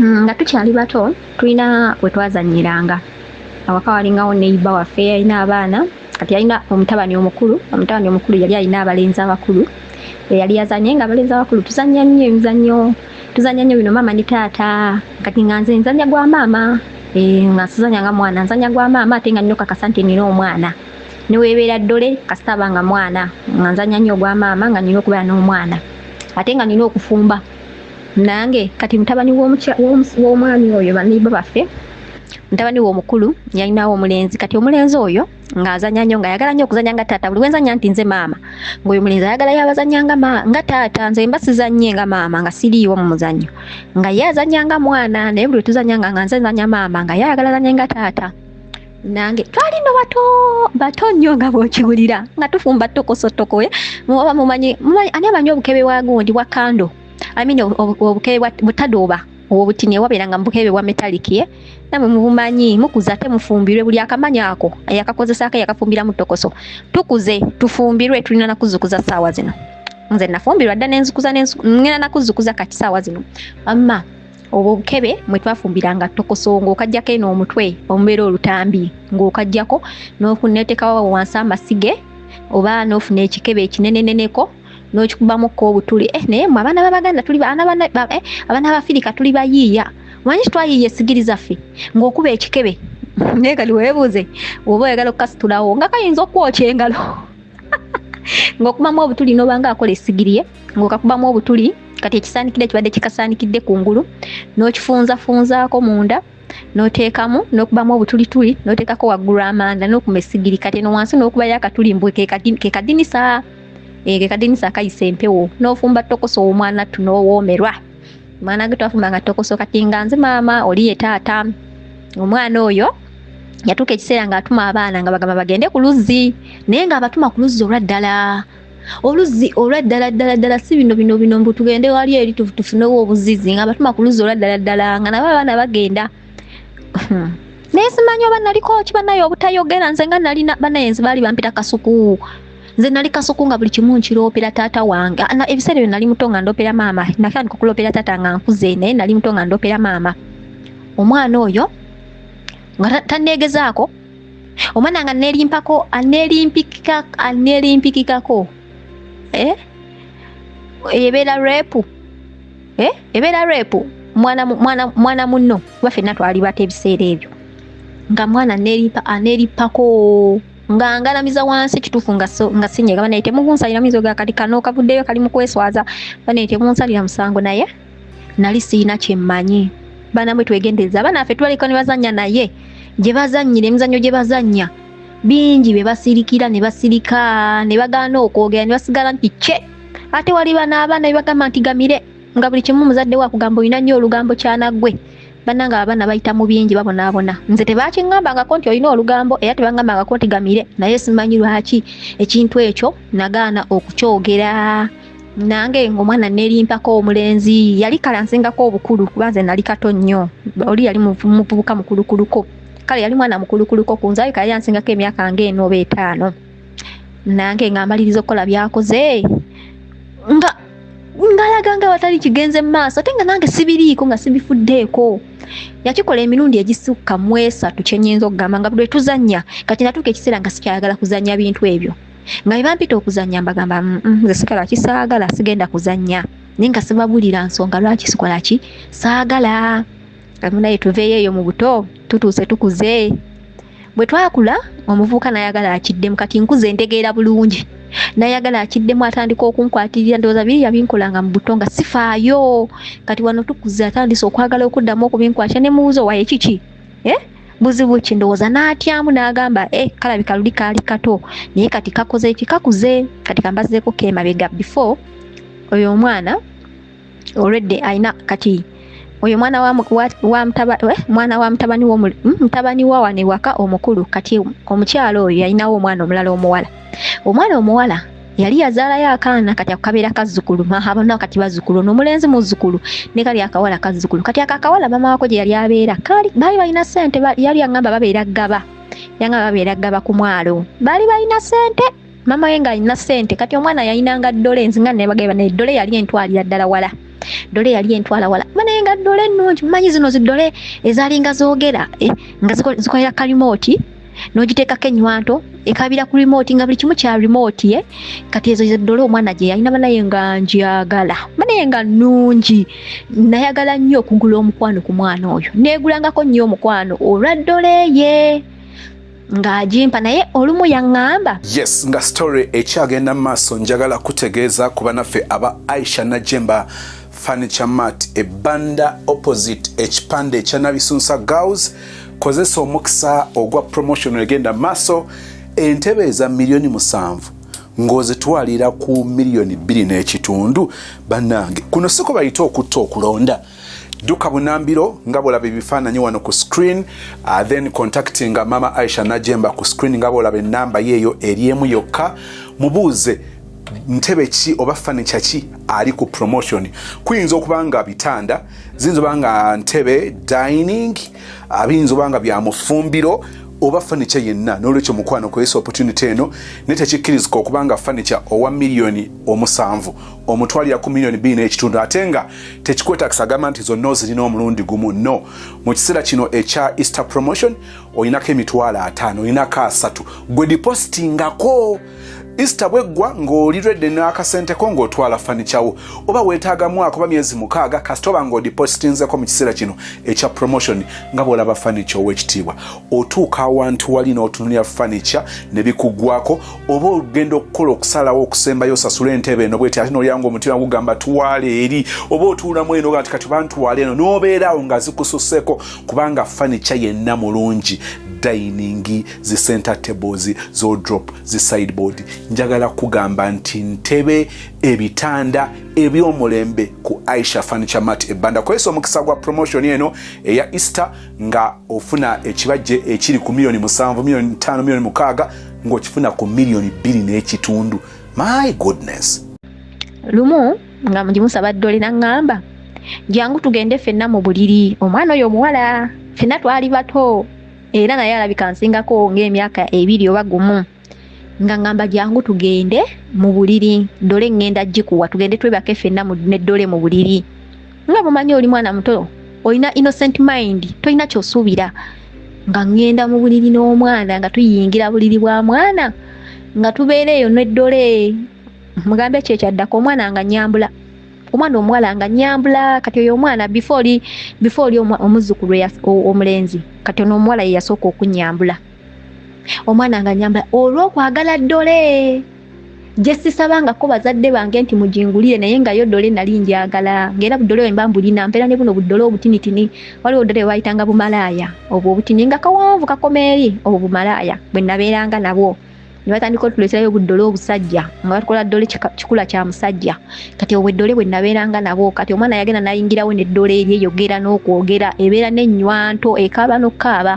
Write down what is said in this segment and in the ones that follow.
nga tukyali bato tulina we twazannyiranga. Awaka walingawo neiba waffe yalina abaana, kati yalina omutabani omukulu yali alina abalenzi abakulu yali yazanye nga abalenzi abakulu tuzannya nnyo emizannyo, tuzannya nnyo bino maama ne taata. Kati nga nze nzannya gwa maama, nga sizannya nga mwana, nzannya gwa maama ate nga nnyo kakasa nti nina omwana. Neweebeera ddole kasita aba nga mwana, nga nzannya nnyo ogwa maama nga nina okubeera n'omwana ate nga nina okufumba. Nange kati mutabani w'omwami oyo baniiba baffe, mutabani we omukulu yalinawo omulenzi. Kati omulenzi oyo ng'azannya nnyo, ng'ayagala nnyo okuzannya nga taata. Buli lwenzannya nti nze maama, ng'oyo omulenzi ayagala yabazannya nga taata. Nze mba sizannye nga maama nga siriiwo mu muzannyo, nga ye azannya nga mwana. Naye buli tuzannya nga nze nzannya maama nga ye ayagala azannya nga taata. Nange twali no bato nnyo nga bw'okiwulira, nga tufumba tokosotoko. Muba mumanyi ani amanyi obukebe bwa gundi bwa kando, obukebe butadooba obutini wabeeranga mu bukebe bwa metaliki, namwe mubumanyi. Mukuze ate mufumbirwe, buli akamanya ako yakakozesaako yakafumbira mu tokoso. Tukuze tufumbirwe, tulina nakuzukuza ssaawa zino. Nze nafumbirwa dda nenzikuza ngenda nakuzukuza kati ssaawa zino. Amma obwo obukebe mwe twafumbiranga tokoso, ng'okajjako eno omutwe omubeera olutambi, ng'okajjako n'okuneetekawo wansi amasige oba n'ofuna ekikebe ekineneneneko n'okikubamukko obutuli. Naye mwe abaana b'Abaganda tuli abaana b'Afirika tuli bayiiya. Manyi twayiiya essigiri zaffe ng'okuba ekikebe. Naye kati weebuuze oba oyagala okukasitulawo nga kayinza okwokya engalo ng'okubamu obutuli n'obanga akola essigiri ye ng'okakubamu obutuli. Kati ekisaanikidde kibadde kikasaanikidde kungulu, n'okifunzafunzaako munda n'oteekamu n'okubamu obutulituli n'oteekako waggulu amanda n'okuma essigiri. Kati eno wansi n'okubayo akatuli mbwe ke kadinisa. Ke kadinisa akayisa empewo, n'ofumba tokoso omwana tunowoomerwa. Mwana ge twafumbanga tokoso. Kati nga nze maama oli ye taata. Omwana oyo yatuuka ekiseera ng'atuma abaana nga bagamba bagende ku luzzi, naye ng'abatuma ku luzzi olwaddala. Oluzzi olwaddala si bino mbu tugende wali eri tufunewo obuzizi, ng'abatuma ku luzzi olwaddala nga nabo abaana bagenda. Naye simanyi oba naliko ki bannaye obutayogera. Nze nga nalina bannayenzi baali bampita Kasuku. Nze nali Kasuku nga buli kimu nkiroopera taata wange. Ebiseera ebyo nali muto nga ndoopera maama, natandika okuloopera taata nga nkuze, naye nali muto nga ndoopera maama. Omwana oyo nga tanneegezaako, omwana nga neerimpako aneerimpikikako. Ebeera reepu, ebeera reepu. Mwana munno kuba ffenna twali bato ebiseera ebyo, nga mwana aneerimpako nga ngalamiza wansi. Kituufu nga sinyeega banaye temukunsalira mizo ga kati kano kavuddeyo kali mu kweswaza, banaye temunsalira musango. Naye nali siina kye mmanyi. Baana mwe twegendereza, abaana ffe twaliko ne bazannya naye gye bazannyira emizannyo gye bazannya bingi be basirikira ne basirika ne bagaana okwogera ne basigala nti kye. Ate waliba n'abaana be bagamba nti gamire, nga buli kimu muzadde wakugamba olina nnyo olugambo kyanaggwe. Bannanga abaana bayita mu bingi babonaabona. Nze tebakiŋŋambangako nti olina olugambo era tebangambangako nti gamire, naye simanyi lwaki ekintu ekyo nagaana okukyogera. Nange ng'omwana neerimpako omulenzi yali kale ansingako obukulu kuba nze nali kato nnyo. Oli yali muvubuka mukulukuluko, kale yali mwana mukulukuluko ku nze, ayi kale yansingako emyaka ng'eno oba 5. Nange nga mbaliriza okukola byakoze ng'alaga nga watali kigenze mu maaso, ate nga nange sibiriiko nga sibifuddeeko. Yakikola emirundi egisukka mu 3 kye nnyinza okugamba nga bwe tuzannya. Kati natuuka ekiseera nga sikyayagala kuzannya bintu ebyo, nga bwe bampita okuzannya mbagamba nze sikala kisaagala, sigenda kuzannya. Naye nga sibabulira nsonga lwaki sikola ki saagala. Kati naye tuveeyo eyo mu buto tutuuse tukuze. Bwe twakula omuvubuka n'ayagala akiddemu. Kati nkuze ntegeera bulungi, n'ayagala akiddemu atandika okunkwatirira. Ndowooza biri yabinkolanga mu buto nga sifaayo. Kati wano tukuze atandise okwagala okuddamu okubinkwatira ne mubuuza waye kiki buzibu ki. Ndowooza n'atyamu n'agamba kalabika luli kaali kato, naye kati kakoze eki kakuze. Kati kambazeeko k'emabega before oyo omwana already ayina kati oyo mwana wa mutabani wa wane waka omukulu. Kati omukyalo oyo yalinawo omwana omulala omuwala. Omwana omuwala yali yazaalayo akaana, kati akabeera kazzukulu. Abana kati bazzukulu, n'omulenzi muzzukulu ne kali akawala kazzukulu. Kati akawala mama wako gye yali abeera baali balina ssente, yali yangamba babeera ggaba ku mwalo, baali balina ssente. mama we nga alina ssente kati omwana yayinanga ddole nzinga ne bagamba ne ddole yali entwalira ddala wala ddole yali entwala wala mane nga ddole nnungi mumanyi zino ziddole ezalinga zoogera nga zikolera kalimoti n'ogiteekako ennywanto ekabira ku remote nga buli kimu kya remote kati ezo ziddole omwana gye yalina banaye nga njagala banaye nga nnungi nayagala nnyo okugula omukwano ku mwana oyo neegulangako nnyo omukwano olwa ddole ye ng'agimpa naye olumu yaŋŋamba yes nga story ekyagenda mu maaso njagala kutegeeza ku banaffe aba Aisha Najemba Furniture Mart ebbanda opposite ekipande ekya Nabisunsa Girls kozesa omukisa ogwa promotion egenda mu maaso entebe eza $7,000,000 ng'ozitwalira ku $2.5 bannange kuno siko bayita okutta okulonda duka bunambiro nga bolaba ebifaananyi wano ku screen then contacting mama Aisha Najemba ku screen nga bolaba ennamba yeeyo eri emu yokka mubuuze ntebe ki oba furniture ki ali ku promotion kuyinza okuba nga bitanda ziyinza okuba nga ntebe dining abiyinza okuba nga bya mufumbiro oba furniture yenna n'olwekyo mukwano kweyisa opportunity eno netekikkirizika okuba nga furniture owa $7,000,000 omutwalira ku $2.5 ate nga tekikwetagisa agamba nti zonna ozirina omulundi gumu no mu kiseera kino ekya Easter promotion olinako $50,000 olinako 3 gwe depositingako Easter bweggwa ng'oli ready n'akasente ko ng'otwala furniture wo oba weetaaga mwaka oba myezi 6 kasita oba ng'odipositinzeko mu kiseera kino ekya promotion nga bw'olaba furniture ow'ekitiibwa otuuka awantu wali n'otunulira furniture ne bikuggwako oba ogenda okukola okusalawo okusembayo osasula entebe eno bweti ate n'olyanga omutima gugamba tuwaale eri oba otuulamu eno gati kati bantwala eno n'obeeraawo nga zikususseko kubanga furniture yenna mulungi dining zi center tables zo drop zi sideboard njagala kugamba nti ntebe ebitanda ebyomulembe ku Aisha Furniture Mart ebbanda kwesa omukisa gwa promotion eno eya Easter nga ofuna ekibajje ekiri ku $7,000,000 $5,000,000 ng'okifuna ku $2.5 my goodness lumu nga mujimusaba ddole naŋŋamba jangu tugende ffenna mu buliri omwana oyo omuwala ffenna twali bato era naye alabika nsingako ng'emyaka 2 oba 1 nga ngamba jangu tugende mu buliri ddole ngenda gikuwa tugende twebake ffenna n'eddole mu buliri nga mumanyi oli mwana muto olina innocent mind tolina ky'osuubira nga ngenda mu buliri n'omwana nga tuyingira buliri bwa mwana nga tubeera eyo n'eddole mugambe ekyo ekyaddako omwana nga nyambula omwana omuwala nga nyambula kati oyo omwana before omuzzukulu omulenzi kati ono omuwala ye yasooka okunyambula omwana nga nyambula olw'okwagala ddole gye sisabangako bazadde bange nti mujingulire naye nga yo ddole nali njagala ng'era buddole bwe mba mbulina mpeera ne buno buddole obutinitini waliwo ddole bwe bayitanga bumalaaya obwo obutini nga kawanvu kakoma eri obwo bumalaaya bwe nabeeranga nabwo ne batandika otuleeterayo obuddole obusajja nga batukola ddole kikula kya musajja kati obwo eddole bwe nabeeranga nabwo kati omwana yagenda nayingirawo n'eddole eri eyogera n'okwogera ebeera n'ennywanto ekaaba n'okukaaba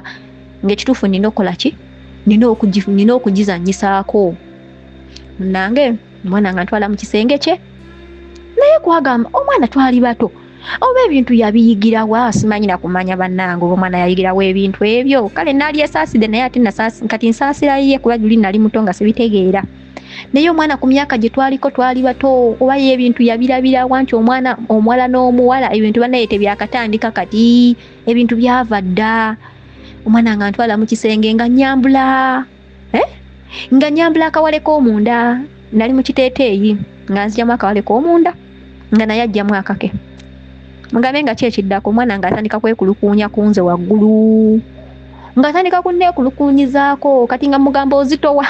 ng'ekituufu nina okukola ki nina okugizanyisaako nange omwana nga ntwala mu kisenge kye naye kwagamba omwana twali bato oba ebintu yabiyigirawa simanyi nakumanya bannange oba omwana yayigirawo ebintu ebyo kale naali esaaside naye ate kati nsaasira ye kuba juli nali muto nga sibitegeera naye omwana ku myaka gye twaliko twali bato oba ye ebintu yabirabirawa nti omwana omuwala n'omuwala ebintu banaye tebyakatandika kati ebintu byava dda omwana nga ntwala mu kisenge nga nyambula nga nyambula akawale k'omunda nali mu kiteeteeyi nga nzigyamu akawale k'omunda nga naye ajjamu akake mugambe nga kyekiddako omwana nga atandika kwekulukuunya ku nze waggulu nga atandika kunneekulukuunyizaako kati nga mugamba ozitowa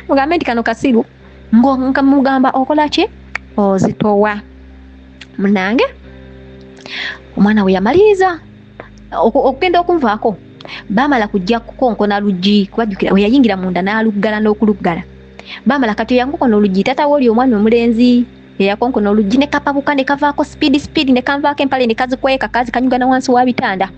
mugambe nti kano kasiru nga mugamba okola ki ozitowa munange omwana we yamaliriza okugenda okunvaako baamala kujja kukonkona luggi kubajjukira we yayingira munda n'aluggala n'okuluggala baamala kati yangukono oluggi tatawo oli omwana omulenzi eyakonkona oluggi ne kapabuka ne kavaako speed ne kanvaako empale ne kazikweka kazikanyugana wansi wa bitanda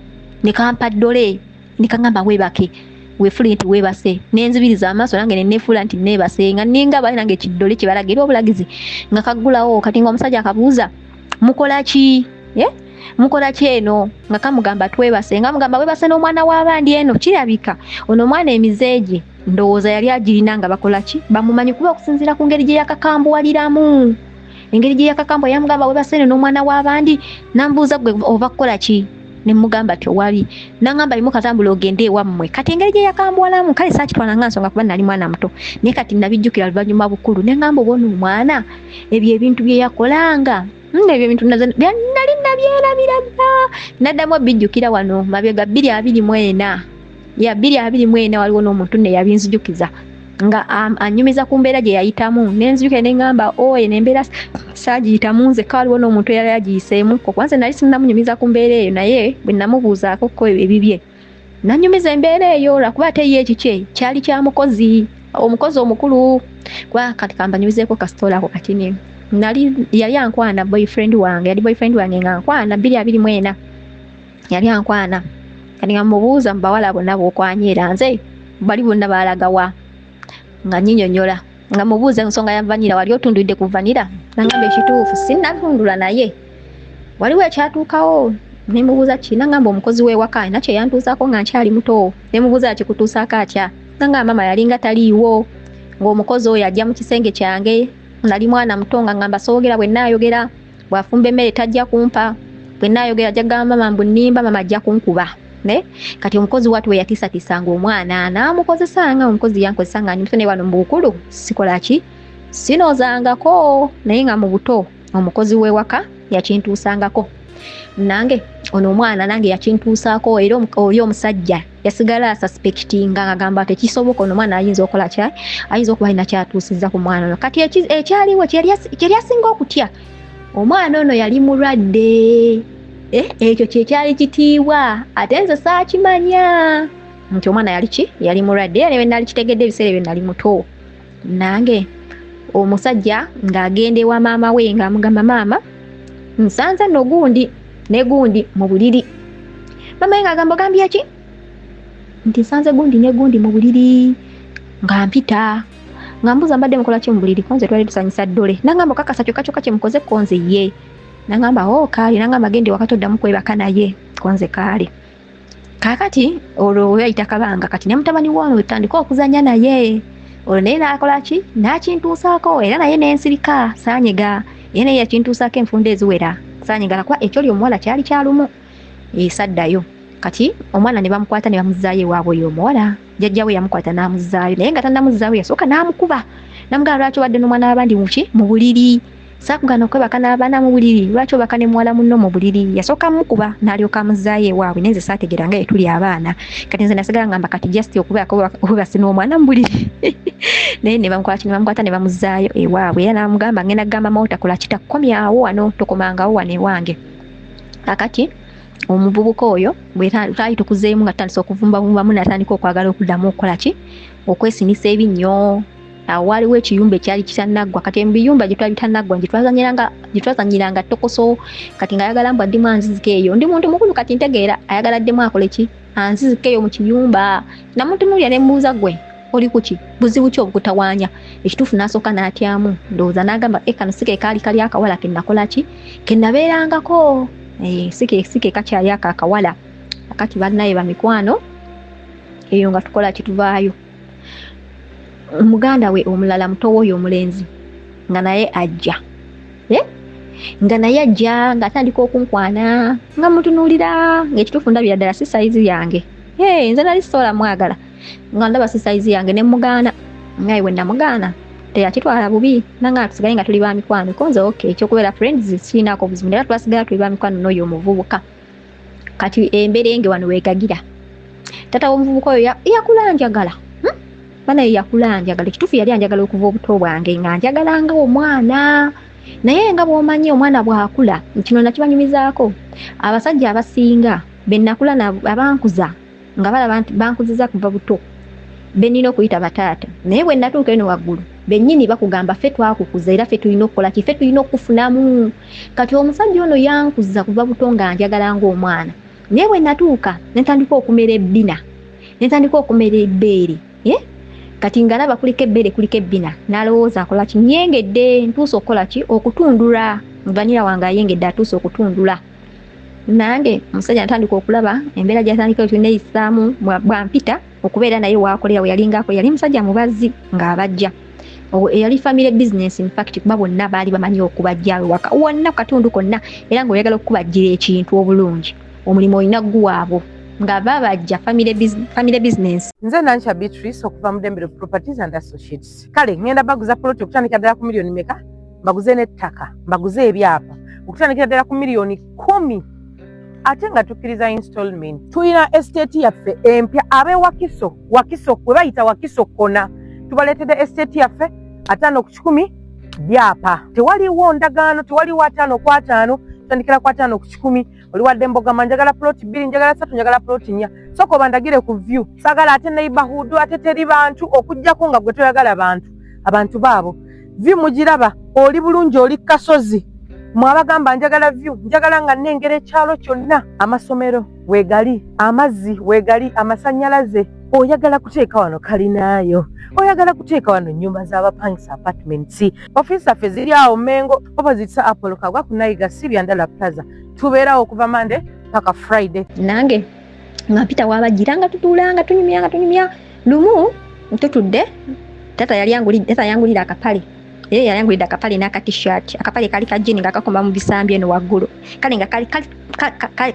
ne kampa ddole ne kangamba weebake weefule nti weebase n'enzibiriza amaaso nange ne neefuula nti neebase nga ninga bali nange ekiddole kye balagira obulagizi nga kaggulawo kati nga omusajja akabuuza mukola ki mukola ki eno nga kamugamba twebase nga mugamba weebase n'omwana w'abandi eno kirabika ono omwana emizeegi ndowooza yali agirina nga bakola ki bamumanyi kuba okusinziira ku ngeri gye yakakambuwaliramu engeri gye yakakambwa yamugamba we basene n'omwana w'abandi nambuuza gwe oba kukola ki ne mugamba tewali nangamba limu katambula ogende ewammwe kati engeri gye yakambwalamu kale saakitwala nga nsonga kuba nali mwana muto naye kati nabijjukira luvannyuma bukulu ne ngamba obona omwana ebyo ebintu bye yakolanga ebyo ebintu nali nabyerabira dda naddamu bijjukira wano mabega 224 ya 224 waliwo n'omuntu ne yabinzijukiza nga anyumiza ku mbeera gye yayitamu nenzijukira ne ngamba oye nembeera saagiyitamu nze waliwo n'omuntu eyali agiyiseemu kwanza nali sinnamunyumiza ku mbeera eyo naye bwe namubuuzaako ko ebibye nanyumiza embeera eyo lwakuba ate ye ekikye kyali kya mukozi omukulu kuba kati kambanyumizeeko kasitoola ako katini yali ankwana boyfriend wange nga ankwana 224 yali ankwana kati nga mubuuza mubawala bonna b'okwanyeera nze bali bonna baalagawa nga nyinyonyola nga mubuuza ensonga ya vanira wali otundudde ku vanira nangamba ekituufu sinnatundula naye waliwo ekyatuukawo nemubuuza ki nangamba omukozi w'ewaka nakyo yantuusaako nga nkyali muto nemubuuza kikutuusaako atya nangamba mama yalinga taliiwo ng'omukozi oyo ajja mu kisenge kyange nali mwana muto nga ngamba soogera bwe nnaayogera bw'afumba emmere tajja kumpa bwe nnaayogera ajja gamba mama mbu nnimba mama ajja kunkuba ne kati omukozi watu we yatisatisanga omwana n'amukozesa nga omukozi yankozesa nga ndi ne wano mu bukulu sikola ki sinoozangako naye nga mu buto omukozi w'ewaka yakintuusangako nange ono omwana nange yakintuusaako era oyo omusajja yasigala suspectinga ngagamba tekisoboka ono omwana ayinza okukola ki ayinza okuba alina kyatuusizza ku mwana ono kati ekyaliwo kyeryasinga okutya omwana ono yali mulwadde ekyo kyekyali kitiibwa ate nze saakimanya nti omwana yali ki yali mulwadde era newe nali kitegedde ebiseera ebyo nali muto nange omusajja ng'agenda ewa maama we ng'amugamba maama nsanze nno gundi ne gundi mu buliri maama we ng'agamba ogambye ki nti nsanze gundi ne gundi mu buliri nga mpita nga mbuuza mbadde mukola ki mu buliri konze twali tusanyisa ddole nangamba okakasa kyokka kye mukoze konze ye nangamba kaali nangamba gende wakati oddamu kwebaka naye konze kaali kakati olwo yayita kabanga kati ne mutabani wano wetandika okuzanya naye olwo naye nakola ki nakintuusaako era naye nensirika saanyega ye naye yakintuusaako enfunda eziwera saanyegala kuba ekyo omuwala kyali kyalumu esaddayo kati omwana ne bamukwata ne bamuzzaayo ewaabwe oyo omuwala jjajja we yamukwata n'amuzzaayo naye nga tannamuzzaayo yasooka n'amukuba namugamba lwaki obadde n'omwana w'abandi mu buliri saakugana okwebaka n'abaana mu buliri lwaki obaka ne muwala munno mu buliri yasooka mukuba n'alyoka amuzzaayo ewaabwe naye nze saategera nga tuli abaana kati nze nasigala ngamba kati just okubeako obebase n'omwana mu buliri naye ne bamukwata ne bamuzzaayo ewaabwe era n'amugamba ngenda kugamba mawotakola kitakukomyawo wano tokomangawo wano ewange kakati omuvubuka oyo bwe twali tukuzeemu nga tutandise okuvumbavumbamu natandika okwagala okuddamu okukola ki okwesinisa ebinnyo awo waliwo ekiyumba ekyali kitannaggwa kati emubiyumba gye twali tannaggwa gyetwazanyiranga tokoso kati ngaayagala mbu addemu anzizika eyo ndi muntu mukulu kati ntegeera ayagala addemu akole ki anzizika eyo mu kiyumba namutunuulira ne mbuuza gwe oli kuki buzibu ki obukutawaanya ekituufu n'asooka n'atyamu ndowooza n'agamba kano si ke kaali kali akawala ke nakola ki ke nabeerangako si ke kakyali ako akawala akati bannaye bamikwano eyo nga tukola kituvaayo muganda we omulala muto w'oyo omulenzi nga naye ajja nga atandika okunkwana nga mutunuulira ng'ekituufu ndabira ddala si sayizi yange nze nali sola mwagala nga ndaba si sayizi yange ne mugaana nga iwe namugaana teyakitwala bubi nanga tusigaye nga tuli ba mikwano konze ekyokubeera friends kiinaako obuzibu naye twasigala tuli ba mikwano n'oyo omuvubuka kati emberenge wano weegagira tata w'omuvubuka oyo yakulanjagala bana yakulanjagala ekituufu yali anjagala okuva obuto bwange nga njagalanga omwana naye nga bw'omanyi omwana bw'akula kino nakibanyumizaako abasajja abasinga bennakula abankuza nga balaba nti bankuziza kuva buto benina okuyita bataata naye bwe natuuka eno waggulu bennyini bakugamba ffe twakukuza era ffe tulina okukola ki ffe tulina okufunamu kati omusajja ono yankuza kuva buto nga njagala ng'omwana naye bwe natuuka netandika okumera ebbina netandika okumera ebbeere kati nga laba kuliko ebbeere kuliko ebbina n'alowooza akola ki nyengedde ntuusa okukola ki okutundula vanira wange ayengedde atuusa okutundula nange omusajja natandika okulaba embeera gyatandika tulina eyisaamu bwampita okubeera naye wakolera we yalingako yali musajja mubazi ng'abajja eyali family business in fact kuba bonna baali bamanyi okubajja waka wonna katundu konna era ng'oyagala okubajjira ekintu obulungi omulimu olina guwaabo nga babajja family business. Nze Nankya Beatrice okuva mu Dembere Properties and Associates. Kale ngenda baguza plot okutandikira ddala ku miliyoni meka, mbaguze n'ettaka, mbaguze ebyapa okutandikira ddala ku miliyoni 10. Ate nga tukkiriza installment. Tuyina estate yaffe empya abe Wakiso kwe bayita Wakiso kona. Tubaleetedde estate yaffe 5 ku 10 byapa. Tewaliwo ndagaano, tewaliwo 5 ku 5. Tandikira ku 5 ku 10 oli wadde Mbogama njagala plot 2 njagala 3 njagala plot 4 soko bandagire ku view sagala ate neighborhood ate teri bantu okujjako nga gwe toyagala abantu baabo view mugiraba oli bulungi oli kasozi mwabagamba njagala view njagala nga nengere kyalo kyonna amasomero wegali amazzi wegali amasanyalaze oyagala kuteeka wano kalinayo oyagala kuteeka wano nyumba z'abapangisa apartments office affe ziri awo Mengo opposite Apollo Kagwa ku Nayiga Sibyandala Plaza tubeerawo okuva Monday paka Friday. Nange ngapita wabajiranga tutulanga tunyumya lumu ntutudde tata yangulira akapale yali yangulira akapale n'aka t-shirt akapale kali ka jeans ngakakoma mu bisambi eno waggulu kale nga kali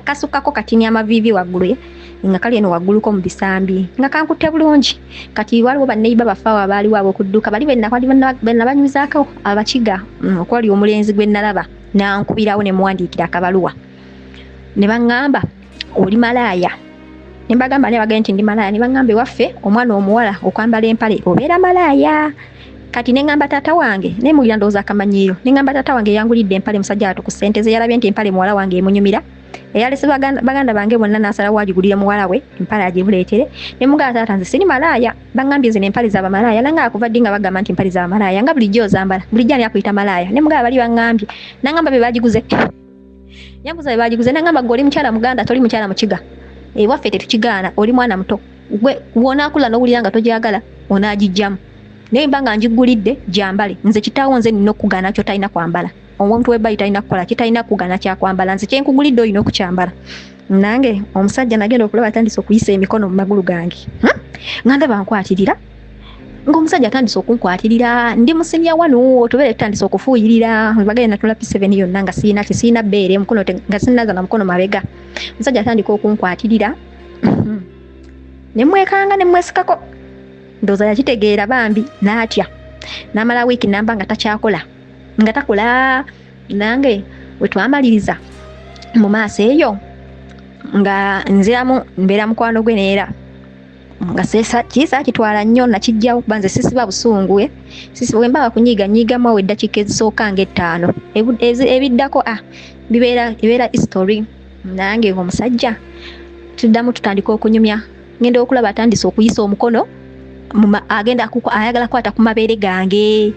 kasukako katini amavivi waggulu nga kali eno waggulu ko mu bisambi nga kankutte bulungi kati waliwo banneiba bafawa abaali wabo okudduka bali benna banyuzaako abakiga okwali omulenzi gwe nalaba nankubirawo ne muwandiikira akabaluwa ne baŋŋamba oli malaaya ne mbagamba ne bagenda nti ndi malaaya ne baŋŋamba waffe omwana omuwala okwambala empale obeera malaaya kati ne ŋŋamba taata wange ne mulira ndowooza akamanyiiro ne ŋŋamba taata wange yangulidde empale musajja watu ku ssente ze yalabye nti empale muwala wange emunyumira eyalese baganda bange bonna n'asala wagigulira muwala we empale agimuleetere ne mugamba taata nze siri malaaya baŋŋambye zino empale z'aba malaaya nanga akuva ddi nga bagamba nti empale z'aba malaaya nga bulijjo ozambala bulijjo ani akuyita malaaya ne mugamba bali baŋŋambye nangamba be bagiguze nyambuza be bagiguze nangamba gwe oli mukyala muganda toli mukyala mukiga waffe tetukigaana oli mwana muto gwe wonakula n'owulira nga togyagala onaagijjamu naye mba nga njigulidde gyambale nze kitaawo nze nina okugaana kyo talina kwambala omuntu webbayi talina kukola kitalina kugaana kyakwambala nze kyenkugulidde olina okukyambala nange omusajja nagenda okulaba atandise okuyisa emikono mu magulu gange nga ndaba nkwatirira ng'omusajja atandise okunkwatirira ndi musimya wano tubeere tutandise okufuuyirira bagenda natula P7 yonna nga sirina bbeere mukono nga sinaza na mukono mabega omusajja atandika okunkwatirira ne mwekanga ne mwesikako ndowooza yakitegeera bambi n'atya n'amala wiiki namba nga takyakola nga takola nange we twamaliriza mu maaso eyo nga nziramu mbeera mukwano gwe neera nga kiisa kitwala nnyo nakijjawo kuba nze sisiba busungu sisi bwe mba kunyiiganyiigamu awo eddakiika ezisooka nga 5 ebiddako bibeera history nange omusajja tuddamu tutandika okunyumya ngenda okulaba atandise okuyisa omukono ayagala kwata ku mabeere gange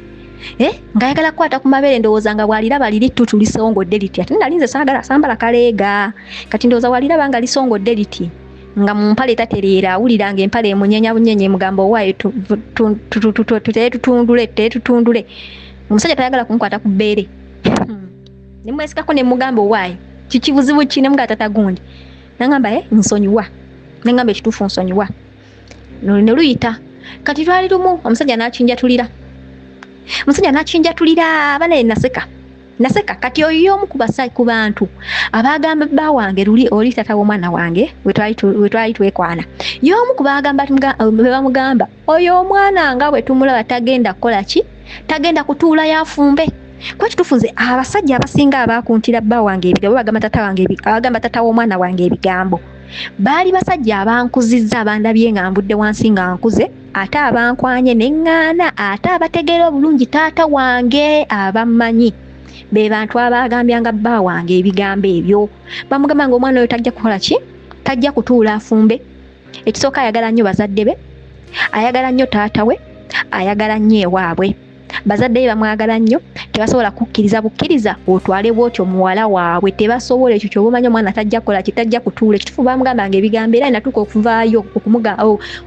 ng'ayagala kwata ku mabeere ndowooza nga bw'aliraba liri ttutu lisongodde liti ate nali nze saagala sambala kaleega kati ndowooza bw'aliraba nga lisongodde liti nga mu mpale tatereera awuliranga empale emunyenya bunyenya emugamba owaayo tutundule omusajja tayagala kunkwata ku bbeere ne mwesikako ne mugamba owaayo kikibuzibu ki ne mugamba tata gundi nangamba nsonyiwa nangamba ekituufu nsonyiwa ne luyita kati twali lumu omusajja n'akinjatulira abana naseka kati oyo omu ku bantu abagamba bba wange luli oli tata w'omwana wange we twali twekwana y'omu ku bagamba bamugamba oyo omwana nga bwe tumulaba tagenda kukola ki tagenda kutuula yafumbe kwa kitufunze abasajja abasinga abakuntira bba wange ebigambo abagamba tata w'omwana wange ebigambo baali basajja abankuzizza abandabye nga nvudde wansi nga nkuze ate abankwanye neŋŋaana ate abategeera obulungi taata wange abammanyi be bantu abagambyanga bba wange ebigambo ebyo bamugamba nga omwana oyo tajja kukola ki tajja kutuula afumbe ekisooka ayagala nnyo bazadde be ayagala nnyo taata we ayagala nnyo ewaabwe bazadde bamwagala nnyo tebasobola bukkiriza otwale bwotyo muwala waabwe tebasobola ekyo ky'obumanyi omwana tajja kukola kitajja kutuula ekitufu bamugamba ng'ebigambo era natuuka okuvaayo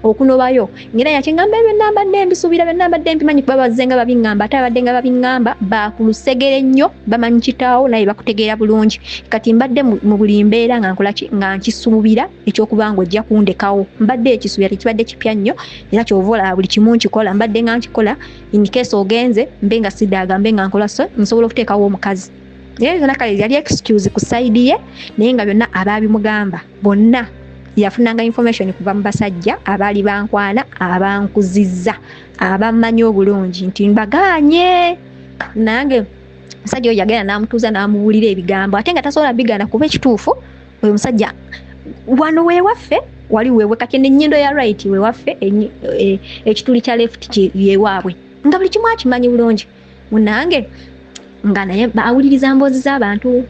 okunobayo ngera yakingamba ebyo nambadde mbisuubira byo nambadde mpimanyi kuba bazze nga babiŋŋamba ate abadde nga babiŋŋamba bakulusegere nnyo bamanyi kitaawo naye bakutegeera bulungi kati mbadde mu buli mbeera nga nkolaki nga nkisuubira ekyokuba nga ojja kundekawo mbadde ekisuubira tekibadde kipya nnyo era kyova olaba buli kimu nkikola mbadde nga nkikola in case ogenze mbe nga sidaaga mbe nga nkola so nsobola okuteekawo omukazi naye byonna kale yali excuse ku side ye naye nga byonna abaabimugamba bonna yafunanga information kuva mu basajja abaali bankwana abankuzizza abamanyi obulungi nti mbagaanye nange musajja oyo yagenda n'amutuuza n'amubuulira ebigambo ate nga tasobola bigaana kuba ekituufu oyo musajja wano weewaffe wali weewe kati n'ennyindo ya right weewaffe ekituli kya left yeewaabwe nga buli kimu akimanyi bulungi munange nga naye baawuliriza mboozi z'abantu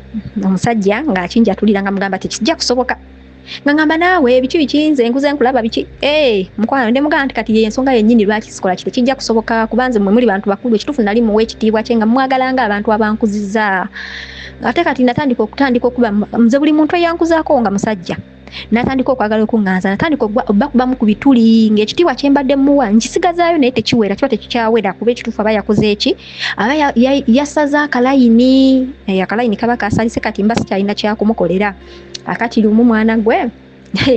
omusajja ng'akinjatulira nga mugamba tekijja kusoboka nga ngamba naawe biki bikinze nkuze nkulaba biki mukwano ndi mugamba nti kati ensonga yennyini lwaki sikola kiti kijja kusoboka kubanze mmwe muli bantu bakulu ekituufu nali muwa ekitiibwa kye nga mwagalanga abantu abankuzizza ate kati natandika okuba nze buli muntu eyankuzaako nga musajja natandika okwagala okuŋŋanza natandika okubakubamu ku bituli ng'ekitiibwa kye mbadde muwa nkisigazaayo naye tekiwera kiba tekikyawera kuba ekituufu aba yakoze eki aba yasaza akalayini akalayini kaba kasalise kati mba sikyalina kyakumukolera akati lumu mwana gwe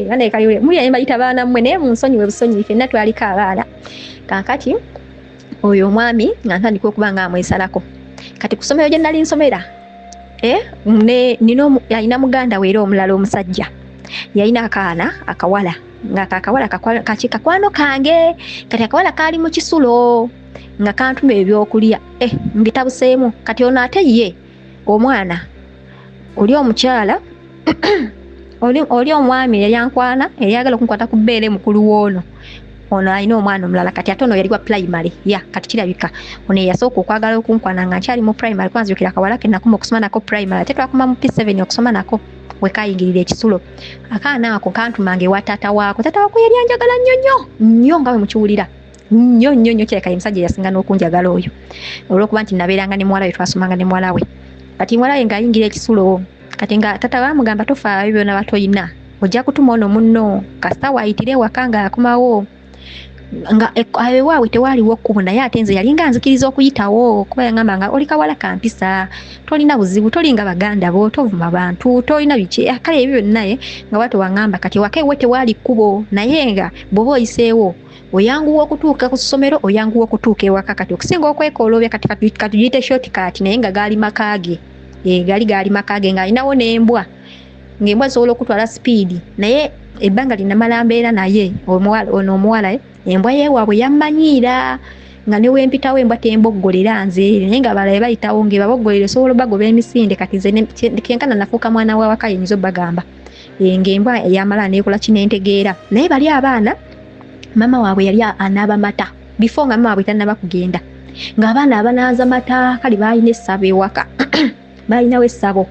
bana ekaliwe muli ayimba yita baana mmwe naye munsonyiwe busonyi ffenna twaliko abaana kaakati oyo omwami nga ntandika okuba nga amwesalako kati ku ssomero gye nali nsomera yalina muganda we era omulala omusajja yalina akaana akawala nga kakawala kakwano kange kati akawala kaali mu kisulo nga kantuma ebyokulya mbitabuseemu kati ono ate ye omwana oli omukyala oli omwami yayankwana eyagala okunkwata ku bbeere mukulu w'ono ono alina omwana omulala kati ate ono yali wa primary kati kirabika ono eyasooka okwagala okunkwana nga nkyali mu primary kwanza yokera akawala ke nakuma okusoma nako primary ate twakuma mu P7 okusoma nako wekayingirira ekisulo akaana ako kantumanga ewa taata waako yali anjagala nnyo nga we mukiwulira nnyo kireka ye musajja yasinga n'okunjagala oyo olw'okuba nti nabeeranga ne muwala we twasomanga ne muwala we kati muwala we ng'ayingira ekisulo kati nga taata bamugamba tofaayo byonna batoyina ojja kutuma ono munno kasita waayitire ewaka ng'akomawo nga ewaabwe tewaaliwo kkubo naye ate nze yali nga nzikiriza okuyitawo kuba yangamba nga oli kawala kampisa tolina buzibu tolinga baganda bo tovuma bantu tolina biki kale ebyo byonna nga bwatyo waŋŋamba kati ewaka ewe tewaali kkubo naye nga bw'oba oyiseewo oyanguwa okutuuka ku ssomero oyanguwa okutuuka ewaka kati okusinga okwekoloobya kati katuyite shortcut naye nga gaali makaage gaali makaage ng'alinawo n'embwa ng'embwa zisobola okutwala sipiidi naye ebbanga linamala mbeera naye ono omuwala embwa yeewaabwe yammanyiira nga ne wempitawo embwa temboggolera nze naye nga balabe bayitawo ng'ebaboggolera esobola obagoba emisinde kati nze kenkana nafuuka mwana wawaka yinza obbagamba ng'embwa eyamala neekola kinentegeera naye bali abaana mama waabwe yali anaaba mata before nga mama waabwe tannaba kugenda ng'abaana abanaaza mata kali baalina essabo ewaka baalinawo essabo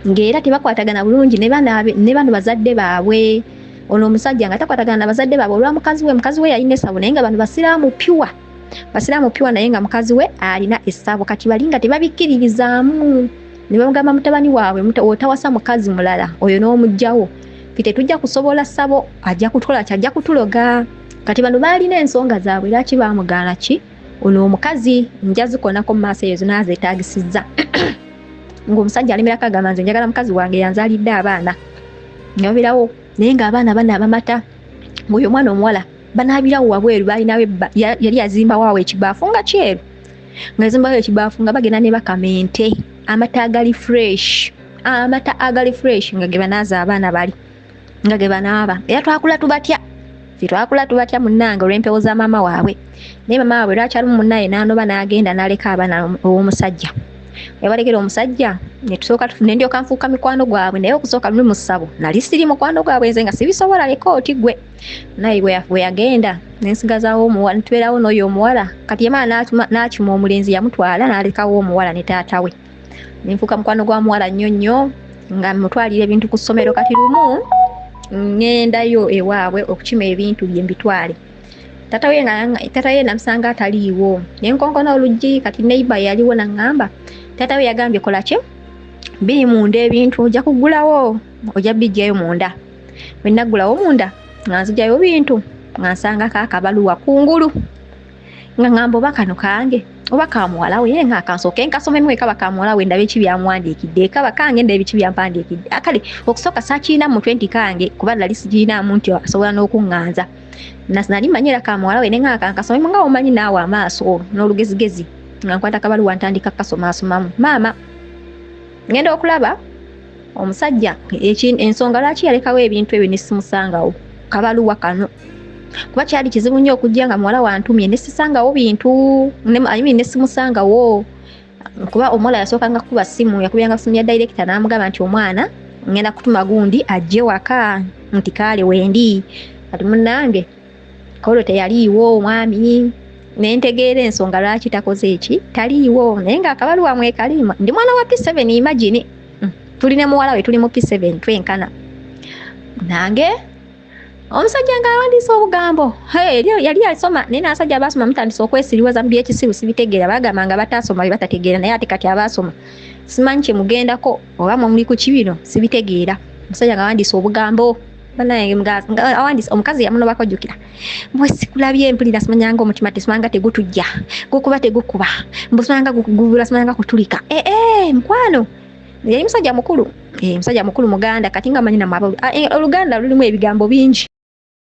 ng'era tebakwatagana bulungi ne bano bazadde baabwe ono omusajja nga takwatagana na bazadde baabwe olwa mukazi we yalina essabo naye nga bano basiraamu piwa naye nga mukazi we alina essabo kati bali nga tebabikkiririzaamu ne bamugamba mutabani waabwe otawasa mukazi mulala oyo n'omugjawo tetujja kusobola ssabo ajja kutukola kyajja kutuloga kati bano baalina ensonga zaabwe lwaki baamugaana ki ono omukazi njazikonako mu maaso eyo zonna zeetaagisizza ng'omusajja alimira kagamba nze njagala mukazi wange yanzaalidde abaana ngabirawo naye ng'abaana banaaba mata ng'oyo omwana omuwala banaabirawo wabweru baalinawo yali yazimbawo awo ekibaafu nga kyeru nga yazimbawo ekibaafu nga bagenda ne bakamente amata agali fresh nga ge banaaza abaana bali nga ge banaaba era twakula tubatya munnange olw'empewo za maama waabwe naye maama waabwe lwakyalimu munnaye n'anoba n'agenda n'aleka abaana ow'omusajja yabalekera omusajja nendyoka nfuuka mikwano gwabwe naye okusooka luli mu ssabo nali siri mukwano gwabwe nze nga sibisobola leka oti gwe naye bwe yagenda nensigazaawo ntubeerawo n'oyo omuwala kati yamala n'akima omulenzi yamutwala n'alekawo omuwala ne taata we nenfuuka mukwano gwa muwala nnyo nga mutwalira ebintu ku ssomero kati lumu ngendayo ewaabwe okukima ebintu bye mbitwale tata we namusanga ataliiwo ne nkonkona oluggi kati neighbor yaliwo nangamba tata we yagambye kola ki biri munda ebintu ojja kugulawo ojja bijjayo munda bwe naggulawo munda nga nzigyayo bintu nga nsanga kaakabaluwa kungulu nga ngamba oba kano kange oba kamuwala we nga kansooke nkasomemu ekaba kamuwala we ndabe ekibyamwandiikidde ekaba kange ndabe ekibyampandiikidde akale okusooka sakiina mu 20 kange kuba nali sikiinaamu nti asobola n'okuŋŋanza nali manyira kamuwala we nenga kankasomemu nga omanyi naawe amaaso n'olugezigezi nga nkwata kabaluwa ntandika kasomasomamu maama ngenda okulaba omusajja ensonga lwaki yalekawo ebintu ebyo nesimusangawo kabaluwa kano kuba kyali kizibu nnyo okujja nga muwala wantumye nesisangawo bintu nesimusangawo kuba omuwala yasookanga kuba simu yakubiranga simu ya director n'amugamba nti omwana ngenda kutuma gundi ajje waka nti kaale wendi kati munnange kolo teyaliiwo omwami nentegeera ensonga lwaki takoze eki taliiwo naye nga akabaluwa mwekaliima ndi mwana wa P7 imagine tuli ne muwala we tuli mu P7 twenkana nange omusajja nga awandiisa obugambo yali asoma naye n'abasajja abaasoma mutandisa okwesiriwaza mu byekisiru sibitegeera bagamba nga bataasoma bye batategeera naye ate kati abaasoma simanyi kye mugendako oba muli ku kibino sibitegeera omusajja nga awandiisa obugambo awandiisa omukazi yamunobako jjukira mbwe sikulabye mpulira simanyanga omutima tesimanga tegutujja gukuba tegukuba mbusimanga gugubula simanyanga kutulika mukwano yali musajja mukulu musajja mukulu muganda kati nga manyi namwaba oluganda lulimu ebigambo bingi.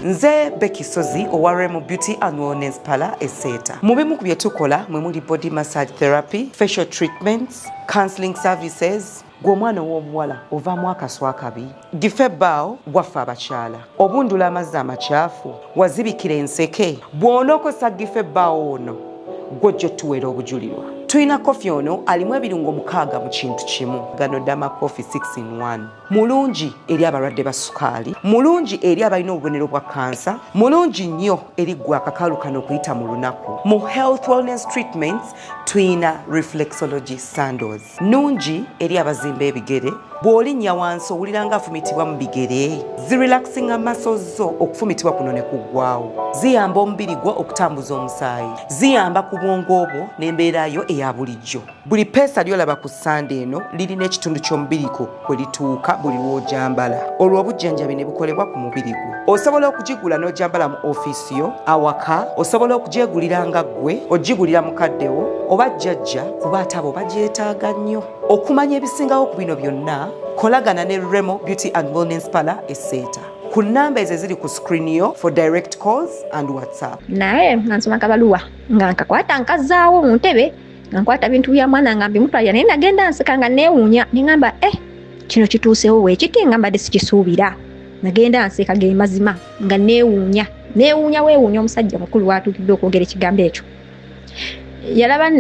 Nze Becky Sozi owa Remo Beauty and Wellness Parlour Eseta. Mu bimu ku bye tukola mwe muli body massage therapy, facial treatments, counseling services. Gwe omwana w'omuwala ovaamu akaswa akabi, gife ebbaawo waffe abakyala, obundula amazzi amakyafu, wazibikira enseke, bw'onookosa gife ebbaawo ono gw'ojja otuweera obujulirwa. Tulina kofi ono alimu ebirungo 6 mu kintu kimu. Gano Dama Coffee 6 in 1. Mulungi eri abalwadde ba sukaali, mulungi eri abalina obubonero bwa kansa, mulungi nnyo eri gwe akakalu kano okuyita mu lunaku. Mu health wellness treatments tulina reflexology sandals. Nungi eri abazimba ebigere, bw'olinnya wansi owulira nga afumitibwa mu bigere. Zirelaxinga muscles zo okufumitibwa kuno ne kuggwaawo. Ziyamba omubiri gwo okutambuza omusaayi. Ziyamba ku bwongo bwo n'embeerayo eya bulijjo. Buli peesa lyolaba ku ssande eno lirina ekitundu ky'omubiri gwo kwe lituuka buli lw'ojambala. Olwo obujjanjabi ne bukolebwa ku mubiri gwo. Osobola okugigula n'ojambala mu ofiisi yo, awaka, osobola okugyegulira nga ggwe, ogigulira mukaddewo, oba jjajja kuba ate abo bagyetaaga nnyo. Okumanya ebisingawo ku bino byonna, kolagana ne Remo Beauty and Wellness Parlour Eseta. Ku nnamba ezo eziri ku screen yo for direct calls and WhatsApp. Naye nansoma kabaluwa nga nkakwata nkazaawo mu ntebe nga nkwata bintu bya mwana nga mbimutwalira naye nagenda nseka nga neewuunya ne ngamba kino kituusewo weekiti nga mbadde sikisuubira. Nagenda nseka ge mazima nga neewuunya weewuunya omusajja mukulu watuukidde okwogera ekigambo ekyo. Yalaba